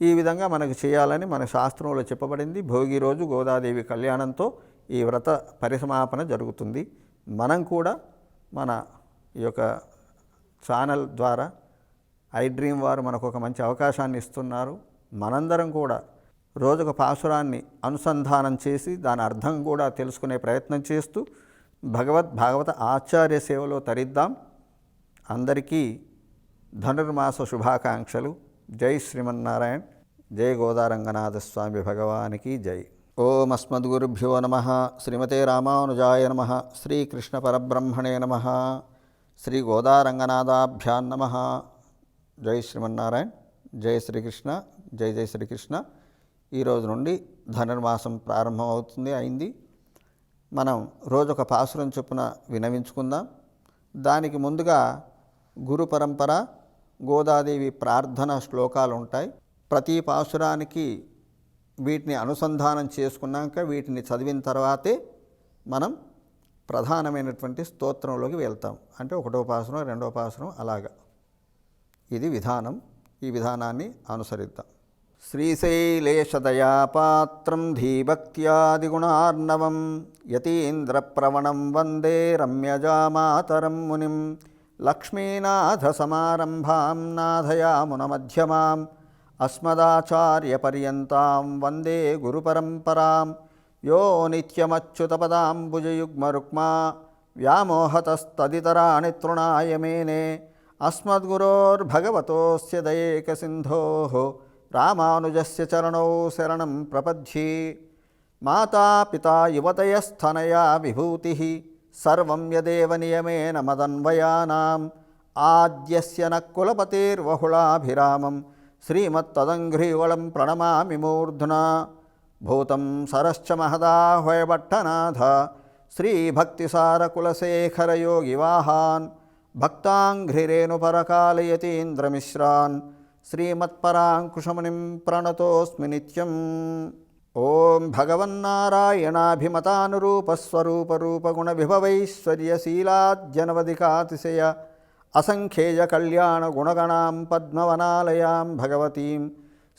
ఈ విధంగా మనకు చేయాలని మన శాస్త్రంలో చెప్పబడింది. భోగి రోజు గోదాదేవి కళ్యాణంతో ఈ వ్రత పరిసమాపన జరుగుతుంది. మనం కూడా మన ఈ యొక్క ఛానల్ ద్వారా iDream వారు మనకు ఒక మంచి అవకాశాన్ని ఇస్తున్నారు. మనందరం కూడా రోజుక పాసురాన్ని అనుసంధానం చేసి దాని అర్థం కూడా తెలుసుకునే ప్రయత్నం చేస్తూ భాగవత ఆచార్య సేవలో తరిద్దాం. అందరికీ ధనుర్మాస శుభాకాంక్షలు. జై శ్రీమన్నారాయణ. జై గోదారంగనాథ స్వామి భగవానికి జై. ఓం అస్మద్గురుభ్యో నమః. శ్రీమతే రామానుజాయ నమః. శ్రీకృష్ణ పరబ్రహ్మణే నమః. శ్రీ గోదారంగనాథాభ్యాం నమః. జై శ్రీమన్నారాయణ. జై శ్రీకృష్ణ. జై జై శ్రీకృష్ణ. ఈరోజు నుండి ధనుర్మాసం అయింది. మనం రోజొక పాసురం చొప్పున వినవించుకుందాం. దానికి ముందుగా గురు పరంపర, గోదాదేవి ప్రార్థన శ్లోకాలు ఉంటాయి. ప్రతి పాసురానికి వీటిని అనుసంధానం చేసుకున్నాక వీటిని చదివిన తర్వాతే మనం ప్రధానమైనటువంటి స్తోత్రంలోకి వెళ్తాం. అంటే 1వ పాసురం, 2వ పాసురం అలాగా. ఇది విధానం. ఈ విధానాన్ని అనుసరిద్దాం. శ్రీశైలేశదయాపాత్రం ధీభక్త్యాదిగుణార్ణవం యతీంద్రప్రవణం వందే రమ్యజామాతరం మునిం లక్ష్మీనాథసమారంభాం నాథయామునమధ్యమాం అస్మదాచార్యపర్యంతాం వందే గురుపరంపరాం యో నిత్యమచ్యుతపదాంబుజయుగ్మరుక్మా వ్యామోహతస్తదితరాణి తృణాయ మేనే అస్మద్గురోర్భగవతోస్య దయేకసింధోః రామానుజస్య చరణౌ శరణం ప్రపద్యే. మాతాపితా యువతయస్థనయా విభూతిః సర్వం యదేవ నియమేన మదన్వయానాం ఆద్యస్య న కులపతిర్వహుళాభిరామం శ్రీమత్తదంఘ్రియుగళం ప్రణమామి మూర్ధ్నా. భూతం సరశ్చ మహదాహ్వయభట్టనాథ శ్రీభక్తిసారకులశేఖరయోగివాహాన్ భక్తాంఘ్రిరేణుపరకాలయతీంద్రమిశ్రాన్ శ్రీమత్పరాంకుశమునిం ప్రణతోస్మి నిత్యం. ఓం భగవన్నారాయణాభిమతానురూపస్వరూపరూపగుణవిభవైశ్వర్యశీలాద్యనవధికాతిశయ అసంఖ్యేయ కళ్యాణగుణగణాం పద్మవనాలయాం భగవతీం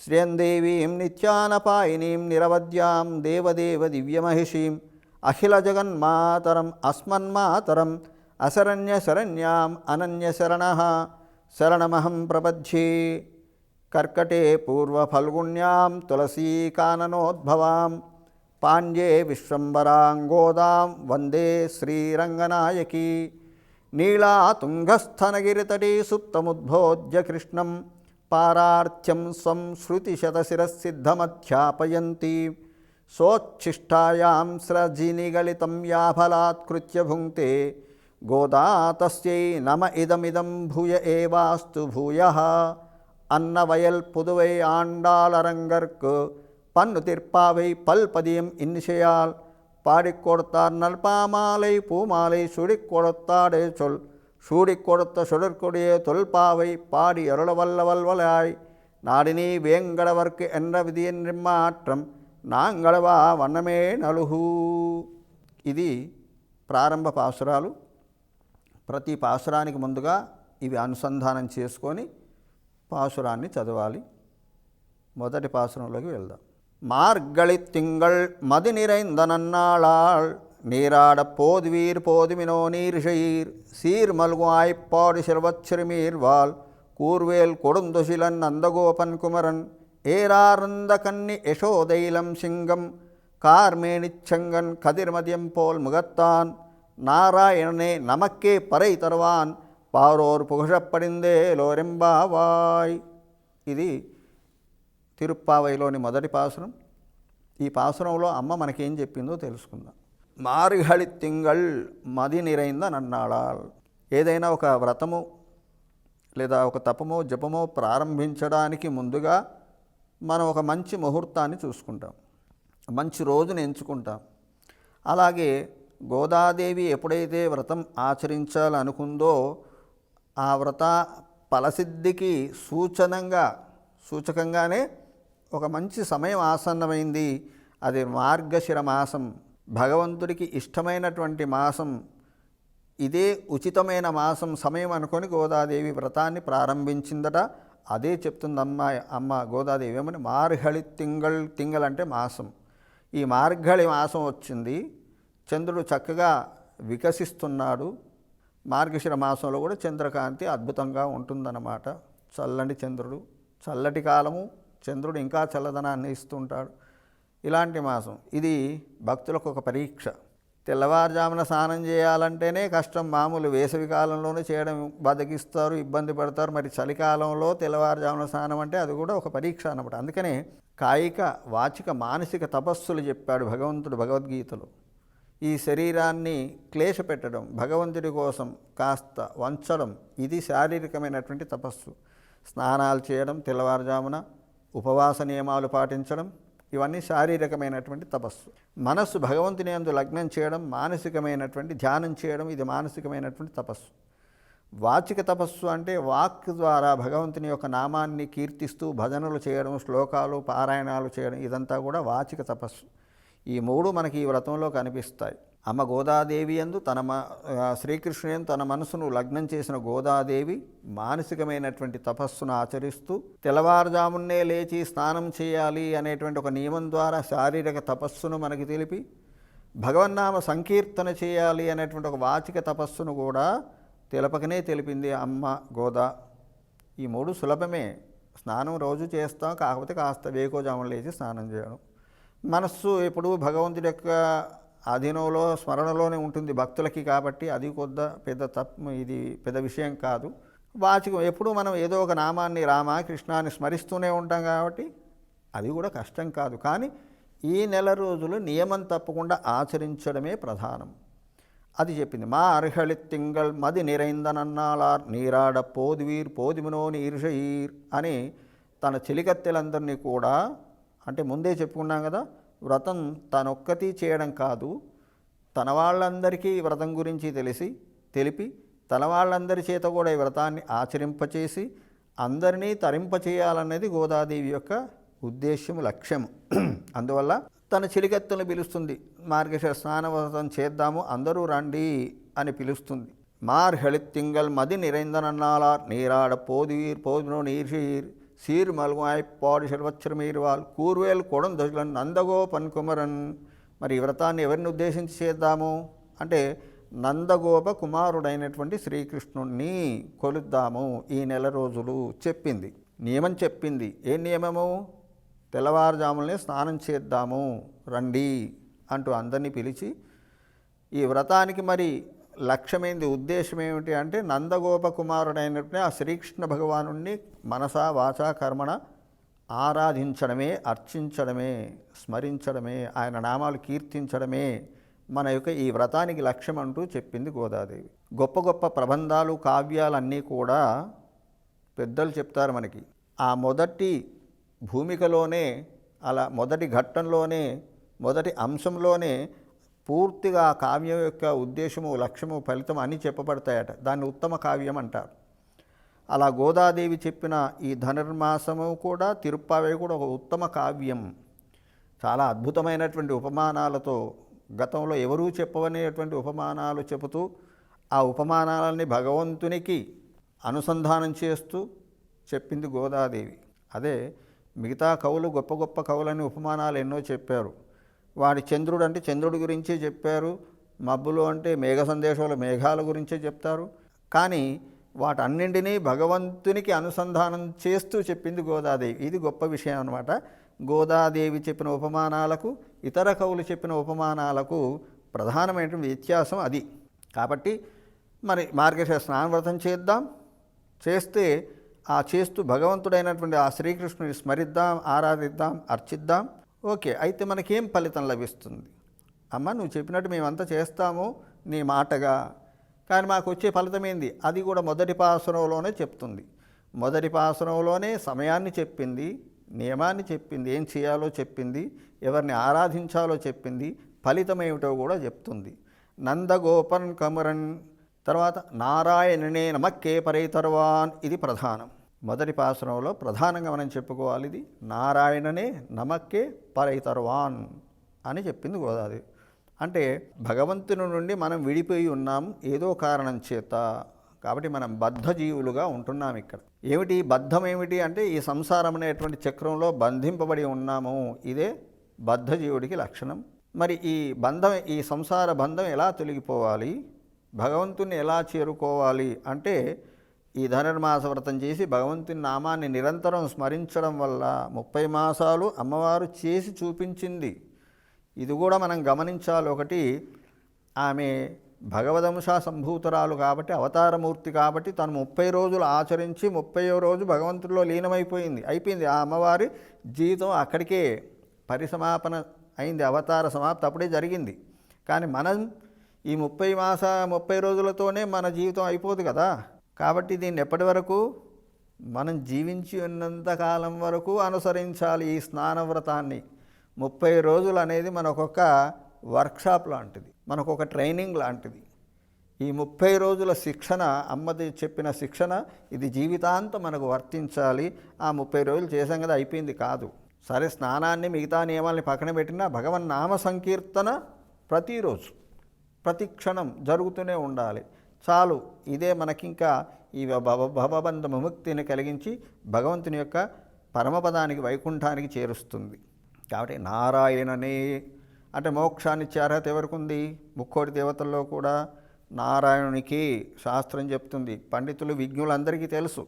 శ్రియందేవీం నిత్యానపాయినీం నిరవద్యాం దేవదేవ దివ్యమహిషీం అఖిలజగన్మాతరం అస్మన్మాతరం అశరణ్యశరణ్యాం అనన్యశరణః శరణమహం ప్రపద్యే. కర్కటే పూర్వఫల్గుణ్యాం తులసీకాననోద్భవాం పాండ్యే విశ్వంబరాం గోదాం వందే శ్రీరంగనాయకీ. నీళాతుంగస్థనగిరితటీ సుప్తముద్భోజ్య కృష్ణం పారార్థ్యం స్వం శృతిశతశిరసిద్ధమధ్యాపయంతి సోచ్ఛిష్టాయాం స్రజినిగళితం యాఫలాత్కృత్య భుంక్తే గోదా తస్యై నమ ఇదమిదం భూయ ఏవాస్తు భూయః. అన్నవయల్ పుదువై ఆండాళరంగర్కు పన్ను తిర్పావై పల్పదియం ఇన్నిషయాల్ பாடிக் கொடுத்தார் நல்பாமாலை பூமாலை சுடிக் கொடுத்தாடே சொல் சூடிக் கொடுத்த சுடற்கொடிய தொல்பாவை பாடி அருளவல்லவல்வலாய் நாடினி வேங்கடவர்க்கு என்ற விதியின் நிம்மாற்றம் నాంగళవా వన్నమే నలుహు. ఇది ప్రారంభ పాసురాలు. ప్రతి పాసురానికి ముందుగా ఇవి అనుసంధానం చేసుకొని పాసురాన్ని చదవాలి. మొదటి పాసురంలోకి వెళ్దాం. మార్గళి తింగళ్ మది நிறைந்த நன்னாளாள் நீராட போதுவீர் போதுமினோ நீர்ஷயீர் சீர் மல்குவாய்ப்பாடு சிறுவச்சிறுமீர்வாள் கூர்வேல் கொடுந்துசிலன் நந்தகோபன் குமரன் ஏரார்ந்த கன்னி யசோதைலம் சிங்கம் கார்மேனிச்சங்கன் கதிர்மதியம் போல் முகத்தான் நாராயணனே நமக்கே பறை தருவான் பாரோர் புகழப்படிந்தே లోరెంబావాయ్. ఇది తిరుప్పావైలోని మొదటి పాసురం. ఈ పాసురంలో అమ్మ మనకేం చెప్పిందో తెలుసుకుందాం. మార్గళి తింగళ్ మది నిరైంద నన్నాళాల్. ఏదైనా ఒక వ్రతము లేదా ఒక తపమో జపమో ప్రారంభించడానికి ముందుగా మనం ఒక మంచి ముహూర్తాన్ని చూసుకుంటాం, మంచి రోజుని ఎంచుకుంటాం. అలాగే గోదాదేవి ఎప్పుడైతే వ్రతం ఆచరించాలనుకుందో ఆ వ్రత ఫలసిద్ధికి సూచకంగానే ఒక మంచి సమయం ఆసన్నమైంది. అది మార్గశిర మాసం, భగవంతుడికి ఇష్టమైనటువంటి మాసం. ఇదే ఉచితమైన మాసం సమయం అనుకొని గోదాదేవి వ్రతాన్ని ప్రారంభించిందట. అదే చెప్తుంది అమ్మ గోదాదేవి ఏమని, మార్గళి తింగళ్ అంటే మాసం. ఈ మార్గళి మాసం వచ్చింది, చంద్రుడు చక్కగా వికసిస్తున్నాడు. మార్గశిర మాసంలో కూడా చంద్రకాంతి అద్భుతంగా ఉంటుందన్నమాట. చల్లని చంద్రుడు, చల్లటి కాలము, చంద్రుడు ఇంకా చల్లదనాన్ని ఇస్తుంటాడు. ఇలాంటి మాసం ఇది భక్తులకు ఒక పరీక్ష. తెల్లవారుజామున స్నానం చేయాలంటేనే కష్టం. మామూలు వేసవి కాలంలోనే చేయడం బద్దకిస్తారు, ఇబ్బంది పడతారు. మరి చలికాలంలో తెల్లవారుజామున స్నానం అంటే అది కూడా ఒక పరీక్ష అన్నమాట. అందుకనే కాయిక వాచిక మానసిక తపస్సులు చెప్పాడు భగవంతుడు భగవద్గీతలో. ఈ శరీరాన్ని క్లేశపెట్టడం, భగవంతుడి కోసం కాస్త వంచడం, ఇది శారీరకమైనటువంటి తపస్సు. స్నానాలు చేయడం, తెల్లవారుజామున ఉపవాస నియమాలు పాటించడం, ఇవన్నీ శారీరకమైనటువంటి తపస్సు. మనస్సు భగవంతుని యందు లగ్నం చేయడం, మానసికమైనటువంటి ధ్యానం చేయడం, ఇది మానసికమైనటువంటి తపస్సు. వాచిక తపస్సు అంటే వాక్ ద్వారా భగవంతుని యొక్క నామాన్ని కీర్తిస్తూ భజనలు చేయడం, శ్లోకాలు పారాయణాలు చేయడం, ఇదంతా కూడా వాచిక తపస్సు. ఈ మూడు మనకి ఈ వ్రతంలో కనిపిస్తాయి. అమ్మ గోదాదేవి యందు శ్రీకృష్ణుని తన మనసును లగ్నం చేసిన గోదాదేవి మానసికమైనటువంటి తపస్సును ఆచరిస్తూ తెల్లవారుజామున్నే లేచి స్నానం చేయాలి అనేటువంటి ఒక నియమం ద్వారా శారీరక తపస్సును మనకి తెలిపి భగవన్నామ సంకీర్తన చేయాలి అనేటువంటి ఒక వాచిక తపస్సును కూడా తెలపకనే తెలిపింది అమ్మ గోదా. ఈ మూడు సులభమే. స్నానం రోజు చేస్తాం, కాకపోతే కాస్త వేకోజామున లేచి స్నానం చేయడం. మనస్సు ఎప్పుడు భగవంతుడి యొక్క అధీనంలో స్మరణలోనే ఉంటుంది భక్తులకి, కాబట్టి అది ఇది పెద్ద విషయం కాదు. వాచికం ఎప్పుడు మనం ఏదో ఒక నామాన్ని రామ కృష్ణాన్ని స్మరిస్తూనే ఉంటాం కాబట్టి అది కూడా కష్టం కాదు. కానీ ఈ నెల రోజులు నియమం తప్పకుండా ఆచరించడమే ప్రధానం. అది చెప్పింది. మా అర్హళి తింగళ్ మది నిరైందనన్నాళార్ నీరాడ పోదివీర్ పోదిమునో నీర్షయీర్ అని తన చెలికత్తెలందరినీ కూడా, అంటే ముందే చెప్పుకున్నాం కదా, వ్రతం తనొక్కటి చేయడం కాదు, తన వాళ్ళందరికీ వ్రతం గురించి తెలిపి తన వాళ్ళందరి చేత కూడా ఈ వ్రతాన్ని ఆచరింపచేసి అందరినీ తరింపచేయాలనేది గోదాదేవి యొక్క ఉద్దేశ్యము, లక్ష్యము. అందువల్ల తన చిలికత్తెలను పిలుస్తుంది. మార్గశిర స్నానవ్రతం చేద్దాము, అందరూ రండి అని పిలుస్తుంది. మార్హళి తింగల్ మది నిరైందనన్నాళార్ నీరాడ పోదివీర్ పోదినో నీర్షీర్ సీర్ మల్వాయ్ పాడు శర్వచ్చరమీర్వాల్ కూర్వేల్ కొడందొజలన్ నందగోపన్ కుమరన్. మరి ఈ వ్రతాన్ని ఎవరిని ఉద్దేశించి చేద్దాము అంటే నందగోప కుమారుడైనటువంటి శ్రీకృష్ణుణ్ణి కొలుద్దాము ఈ నెల రోజులు చెప్పింది. నియమం చెప్పింది. ఏ నియమము? తెల్లవారుజామునే స్నానం చేద్దాము రండి అంటూ అందరినీ పిలిచి, ఈ వ్రతానికి మరి లక్ష్యమైంది, ఉద్దేశం ఏమిటి అంటే నందగోప కుమారుడైనటువంటి ఆ శ్రీకృష్ణ భగవానుణ్ణి మనసా వాచా కర్మణ ఆరాధించడమే, అర్చించడమే, స్మరించడమే, ఆయన నామాలు కీర్తించడమే మన యొక్క ఈ వ్రతానికి లక్ష్యం అంటూ చెప్పింది గోదాదేవి. గొప్ప గొప్ప ప్రబంధాలు, కావ్యాలన్నీ కూడా పెద్దలు చెప్తారు మనకి. ఆ మొదటి భూమికలోనే, అలా మొదటి ఘట్టంలోనే, మొదటి అంశంలోనే పూర్తిగా ఆ కావ్యం యొక్క ఉద్దేశము, లక్ష్యము, ఫలితం అన్నీ చెప్పబడతాయట. దాన్ని ఉత్తమ కావ్యం అంటారు. అలా గోదాదేవి చెప్పిన ఈ ధనుర్మాసము కూడా, తిరుప్పావై కూడా ఒక ఉత్తమ కావ్యం. చాలా అద్భుతమైనటువంటి ఉపమానాలతో, గతంలో ఎవరూ చెప్పవనేటువంటి ఉపమానాలు చెబుతూ ఆ ఉపమానాలని భగవంతునికి అనుసంధానం చేస్తూ చెప్పింది గోదాదేవి. అదే మిగతా కవులు, గొప్ప గొప్ప కవులని ఉపమానాలు ఎన్నో చెప్పారు. వాడి చంద్రుడు అంటే చంద్రుడి గురించే చెప్పారు, మబ్బులు అంటే మేఘ సందేశాలు మేఘాల గురించే చెప్తారు. కానీ వాటన్నింటినీ భగవంతునికి అనుసంధానం చేస్తూ చెప్పింది గోదాదేవి. ఇది గొప్ప విషయం అన్నమాట. గోదాదేవి చెప్పిన ఉపమానాలకు ఇతర కవులు చెప్పిన ఉపమానాలకు ప్రధానమైనటువంటి వ్యత్యాసం అది. కాబట్టి మరి మార్గశిర స్నానవ్రతం చేద్దాం, చేస్తే చేస్తూ భగవంతుడైనటువంటి ఆ శ్రీకృష్ణుని స్మరిద్దాం, ఆరాధిద్దాం, అర్చిద్దాం. ఓకే, అయితే మనకేం ఫలితం లభిస్తుంది? అమ్మ నువ్వు చెప్పినట్టు మేమంతా చేస్తాము నీ మాటగా, కానీ మాకు వచ్చే ఫలితం ఏంది? అది కూడా మొదటి పాసురంలోనే చెప్తుంది. మొదటి పాసురంలోనే సమయాన్ని చెప్పింది, నియమాన్ని చెప్పింది, ఏం చేయాలో చెప్పింది, ఎవరిని ఆరాధించాలో చెప్పింది, ఫలితం ఏమిటో కూడా చెప్తుంది. నందగోపన్ కమరన్, తర్వాత నారాయణనే నమక్కే పరైతర్వాన్, ఇది ప్రధానం. మొదటి పాసురంలో ప్రధానంగా మనం చెప్పుకోవాలి ఇది. నారాయణనే నమక్కే పరైతర్వాన్ అని చెప్పింది గోదాదేవి. అంటే భగవంతుని నుండి మనం విడిపోయి ఉన్నాం ఏదో కారణం చేత, కాబట్టి మనం బద్ధజీవులుగా ఉంటున్నాం. ఇక్కడ ఏమిటి బద్ధం ఏమిటి అంటే ఈ సంసారం అనేటువంటి చక్రంలో బంధింపబడి ఉన్నాము. ఇదే బద్ధజీవుడికి లక్షణం. మరి ఈ బంధం, ఈ సంసార బంధం ఎలా తొలగిపోవాలి, భగవంతుని ఎలా చేరుకోవాలి అంటే ఈ ధనుర్మాస వ్రతం చేసి భగవంతుని నామాన్ని నిరంతరం స్మరించడం వల్ల 30 మాసాలు అమ్మవారు చేసి చూపించింది. ఇది కూడా మనం గమనించాలి. ఒకటి, ఆమె భగవదంశ సంభూతురాలు కాబట్టి, అవతారమూర్తి కాబట్టి తను 30 రోజులు ఆచరించి 30వ రోజు భగవంతుడిలో అయిపోయింది. ఆ అమ్మవారి జీవితం అక్కడికే పరిసమాపన అయింది, అవతార సమాప్తి అప్పుడే జరిగింది. కానీ మనం ఈ 30 రోజులతోనే మన జీవితం అయిపోదు కదా. కాబట్టి దీన్ని ఎప్పటి వరకు? మనం జీవించి ఉన్నంతకాలం వరకు అనుసరించాలి ఈ స్నానవ్రతాన్ని. 30 రోజులు అనేది మనకొక వర్క్షాప్ లాంటిది, మనకొక ట్రైనింగ్ లాంటిది. ఈ 30 రోజుల శిక్షణ, అమ్మది చెప్పిన శిక్షణ, ఇది జీవితాంతం మనకు వర్తించాలి. ఆ 30 రోజులు చేసాం కదా అయిపోయింది కాదు. సరే స్నానాన్ని మిగతా నియమాల్ని పక్కన పెట్టినా భగవన్నామ సంకీర్తన ప్రతిరోజు ప్రతి క్షణం జరుగుతూనే ఉండాలి. చాలు, ఇదే మనకింకా ఈ భవబంధ విముక్తిని కలిగించి భగవంతుని యొక్క పరమపదానికి వైకుంఠానికి చేరుస్తుంది. కాబట్టి నారాయణనే అంటే మోక్షాన్ని ఇచ్చే అర్హత ఎవరికి ఉంది? ముక్కోటి దేవతల్లో కూడా నారాయణునికి శాస్త్రం చెప్తుంది. పండితులు విజ్ఞులందరికీ తెలుసు.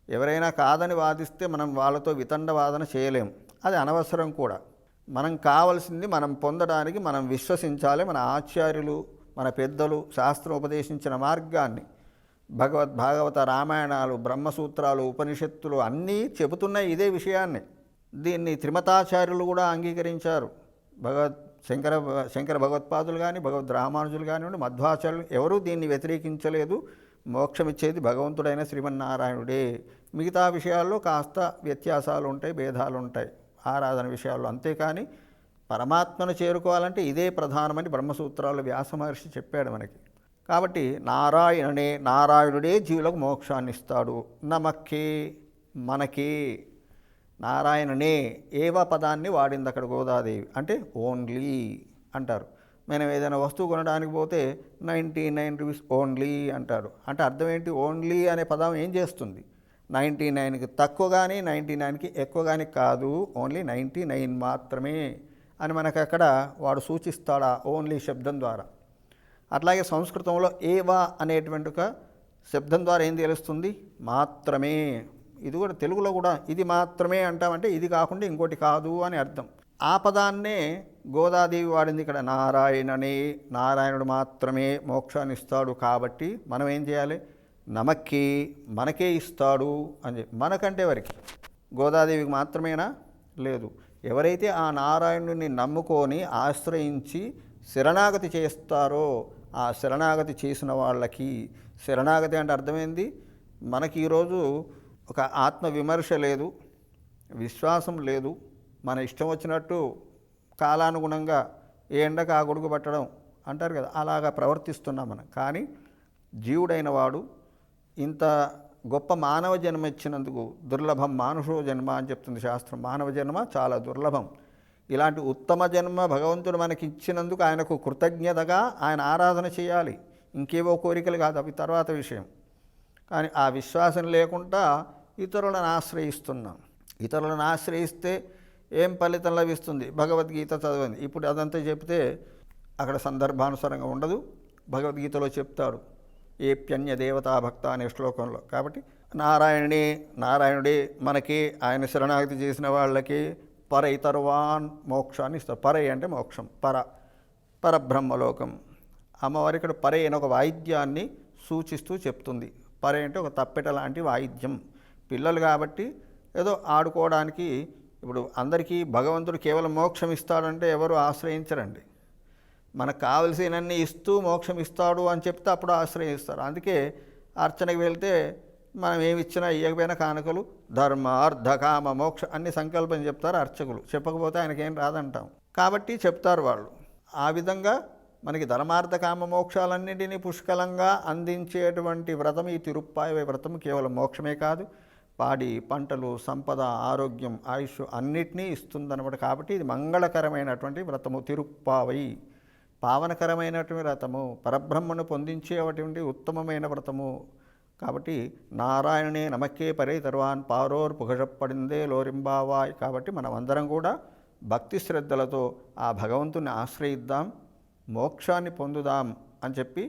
ఎవరైనా కాదని వాదిస్తే మనం వాళ్ళతో వితండ వాదన చేయలేం, అది అనవసరం కూడా. మనం కావలసింది మనం పొందడానికి మనం విశ్వసించాలి. మన ఆచార్యులు మన పెద్దలు శాస్త్రం ఉపదేశించిన మార్గాన్ని, భాగవత రామాయణాలు బ్రహ్మసూత్రాలు ఉపనిషత్తులు అన్నీ చెబుతున్నాయి ఇదే విషయాన్ని. దీన్ని త్రిమతాచార్యులు కూడా అంగీకరించారు. శంకర భగవత్పాదులు కానీ భగవద్ రామానుజులు కానివ్వండి, మధ్వాచార్యులు ఎవరూ దీన్ని వ్యతిరేకించలేదు. మోక్షం ఇచ్చేది భగవంతుడైన శ్రీమన్నారాయణుడే. మిగతా విషయాల్లో కాస్త వ్యత్యాసాలు ఉంటాయి, భేదాలు ఉంటాయి ఆరాధన విషయాల్లో. అంతేకాని పరమాత్మను చేరుకోవాలంటే ఇదే ప్రధానమని బ్రహ్మసూత్రాలు వ్యాస మహర్షి చెప్పాడు మనకి. కాబట్టి నారాయణుడే జీవులకు మోక్షాన్ని ఇస్తాడు. నమక్కే మనకే నారాయణనే ఏవ పదాన్ని వాడింది అక్కడ గోదాదేవి. అంటే ఓన్లీ అంటారు. మనం ఏదైనా వస్తువు కొనడానికి పోతే 99 రూపీస్ ఓన్లీ అంటారు. అంటే అర్థం ఏంటి? ఓన్లీ అనే పదం ఏం చేస్తుంది? 99కి తక్కువ కానీ 99కి ఎక్కువ కానీ కాదు, ఓన్లీ 99 మాత్రమే అని మనకు అక్కడ వాడు సూచిస్తాడు ఆ ఓన్లీ శబ్దం ద్వారా. అట్లాగే సంస్కృతంలో ఏవా అనేటువంటి ఒక శబ్దం ద్వారా ఏం తెలుస్తుంది? మాత్రమే. ఇది కూడా తెలుగులో కూడా ఇది మాత్రమే అంటామంటే ఇది కాకుండా ఇంకోటి కాదు అని అర్థం. ఆ పదాన్నే గోదాదేవి వాడింది ఇక్కడ. నారాయణనే, నారాయణుడు మాత్రమే మోక్షాన్ని ఇస్తాడు. కాబట్టి మనం ఏం చేయాలి? నమక్కి మనకే ఇస్తాడు అని చెప్పి. మనకంటే ఎవరికి? గోదాదేవికి మాత్రమేనా? లేదు. ఎవరైతే ఆ నారాయణుని నమ్ముకొని ఆశ్రయించి శరణాగతి చేస్తారో ఆ శరణాగతి చేసిన వాళ్ళకి, శరణాగతి అంటే అర్థమైంది, మనకి ఈరోజు ఒక ఆత్మవిమర్శ లేదు, విశ్వాసం లేదు, మన ఇష్టం వచ్చినట్టు కాలానుగుణంగా ఏ ఎండకు ఆ గొడుగు పట్టడం అంటారు కదా, అలాగా ప్రవర్తిస్తున్నాం మనం. కానీ జీవుడైన వాడు ఇంత గొప్ప మానవ జన్మ ఇచ్చినందుకు, దుర్లభం మానుషో జన్మ అని చెప్తుంది శాస్త్రం. మానవ జన్మ చాలా దుర్లభం. ఇలాంటి ఉత్తమ జన్మ భగవంతుడు మనకి ఇచ్చినందుకు ఆయనకు కృతజ్ఞతగా ఆయన ఆరాధన చేయాలి. ఇంకేవో కోరికలు కాదు, అవి తర్వాత విషయం. కానీ ఆ విశ్వాసం లేకుండా ఇతరులను ఆశ్రయిస్తున్నాం. ఇతరులను ఆశ్రయిస్తే ఏం ఫలితం లభిస్తుంది? భగవద్గీత చదవండి. ఇప్పుడు అదంతా చెప్తే అక్కడ సందర్భానుసారంగా ఉండదు. భగవద్గీతలో చెప్తాడు ఏప్యన్య దేవతా భక్త అనే శ్లోకంలో. కాబట్టి నారాయణుడే మనకి, ఆయన శరణాగతి చేసిన వాళ్ళకి పరైతర్వాన్ మోక్షాన్ని ఇస్తారు. పరై అంటే మోక్షం, పరబ్రహ్మలోకం. అమ్మవారి ఇక్కడ పరై అనే ఒక వాయిద్యాన్ని సూచిస్తూ చెప్తుంది. పరై అంటే ఒక తప్పెట లాంటి వాయిద్యం. పిల్లలు కాబట్టి ఏదో ఆడుకోవడానికి. ఇప్పుడు అందరికీ భగవంతుడు కేవలం మోక్షం ఇస్తాడంటే ఎవరు ఆశ్రయించరండి. మనకు కావలసినన్ని ఇస్తూ మోక్షం ఇస్తాడు అని చెప్తే అప్పుడు ఆశ్రయిస్తారు. అందుకే అర్చనకి వెళ్తే మనం ఏమి ఇచ్చినా ఇవ్వకపోయినా కానుకలు ధర్మ అర్థ కామ మోక్ష అన్ని సంకల్పం చెప్తారు అర్చకులు. చెప్పకపోతే ఆయనకేం రాదంటాం. కాబట్టి చెప్తారు వాళ్ళు. ఆ విధంగా మనకి ధర్మార్థ కామ మోక్షాలన్నింటినీ పుష్కలంగా అందించేటువంటి వ్రతం ఈ తిరుప్పాయ వ్రతం. కేవలం మోక్షమే కాదు, పాడి పంటలు, సంపద, ఆరోగ్యం, ఆయుష్ అన్నిటినీ ఇస్తుందన్నమాట. కాబట్టి ఇది మంగళకరమైనటువంటి వ్రతము. తిరుప్పావై పావనకరమైనటువంటి వ్రతము, పరబ్రహ్మను పొందించేటువంటి ఉత్తమమైన వ్రతము. కాబట్టి నారాయణనే నమక్కే పరై తర్వాన్ పారోర్ పుగషపడిందే లోరింబావాయ్. కాబట్టి మనం అందరం కూడా భక్తి శ్రద్ధలతో ఆ భగవంతుని ఆశ్రయిద్దాం, మోక్షాన్ని పొందుదాం అని చెప్పి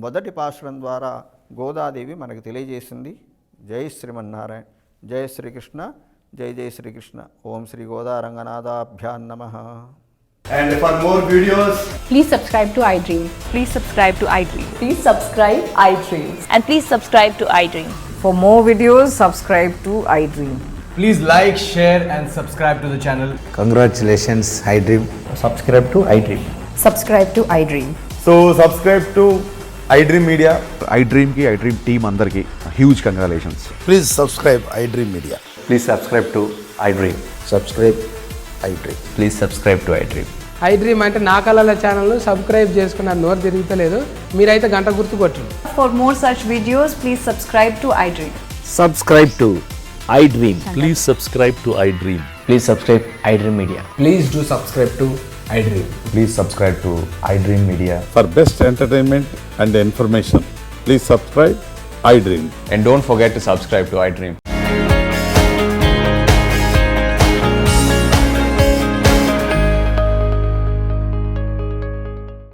మొదటి పాశురం ద్వారా గోదాదేవి మనకు తెలియజేసింది. జై శ్రీమన్నారాయణ, జయ శ్రీకృష్ణ, జై జై శ్రీకృష్ణ. ఓం శ్రీ గోదారంగనాథాభ్యాం నమః.
And for more videos,
Please subscribe to iDream.
Please subscribe to iDream.
Please subscribe iDream.
And please subscribe to iDream.
For more videos, subscribe to iDream.
please like, share and subscribe to the channel.
Congratulations, iDream.
subscribe to iDream.
Subscribe to iDream.
So subscribe to iDream Media.
iDream ki iDream team andarki huge congratulations.
Please subscribe iDream Media.
Please subscribe to iDream.
Subscribe iDream.
Please subscribe to iDream.
iDream అంటే నా కళల ఛానల్ను subscribe చేసుకున్న నోరు తిరుగుతలేదు. మీరైతే గంట గుర్తు కొట్టండి.
For more such videos, please subscribe to iDream.
Subscribe to
iDream. Please subscribe to iDream.
Please subscribe iDream Media.
Please do subscribe to iDream.
Please subscribe to iDream Media.
For best entertainment and information, please subscribe iDream.
And don't forget to subscribe to iDream.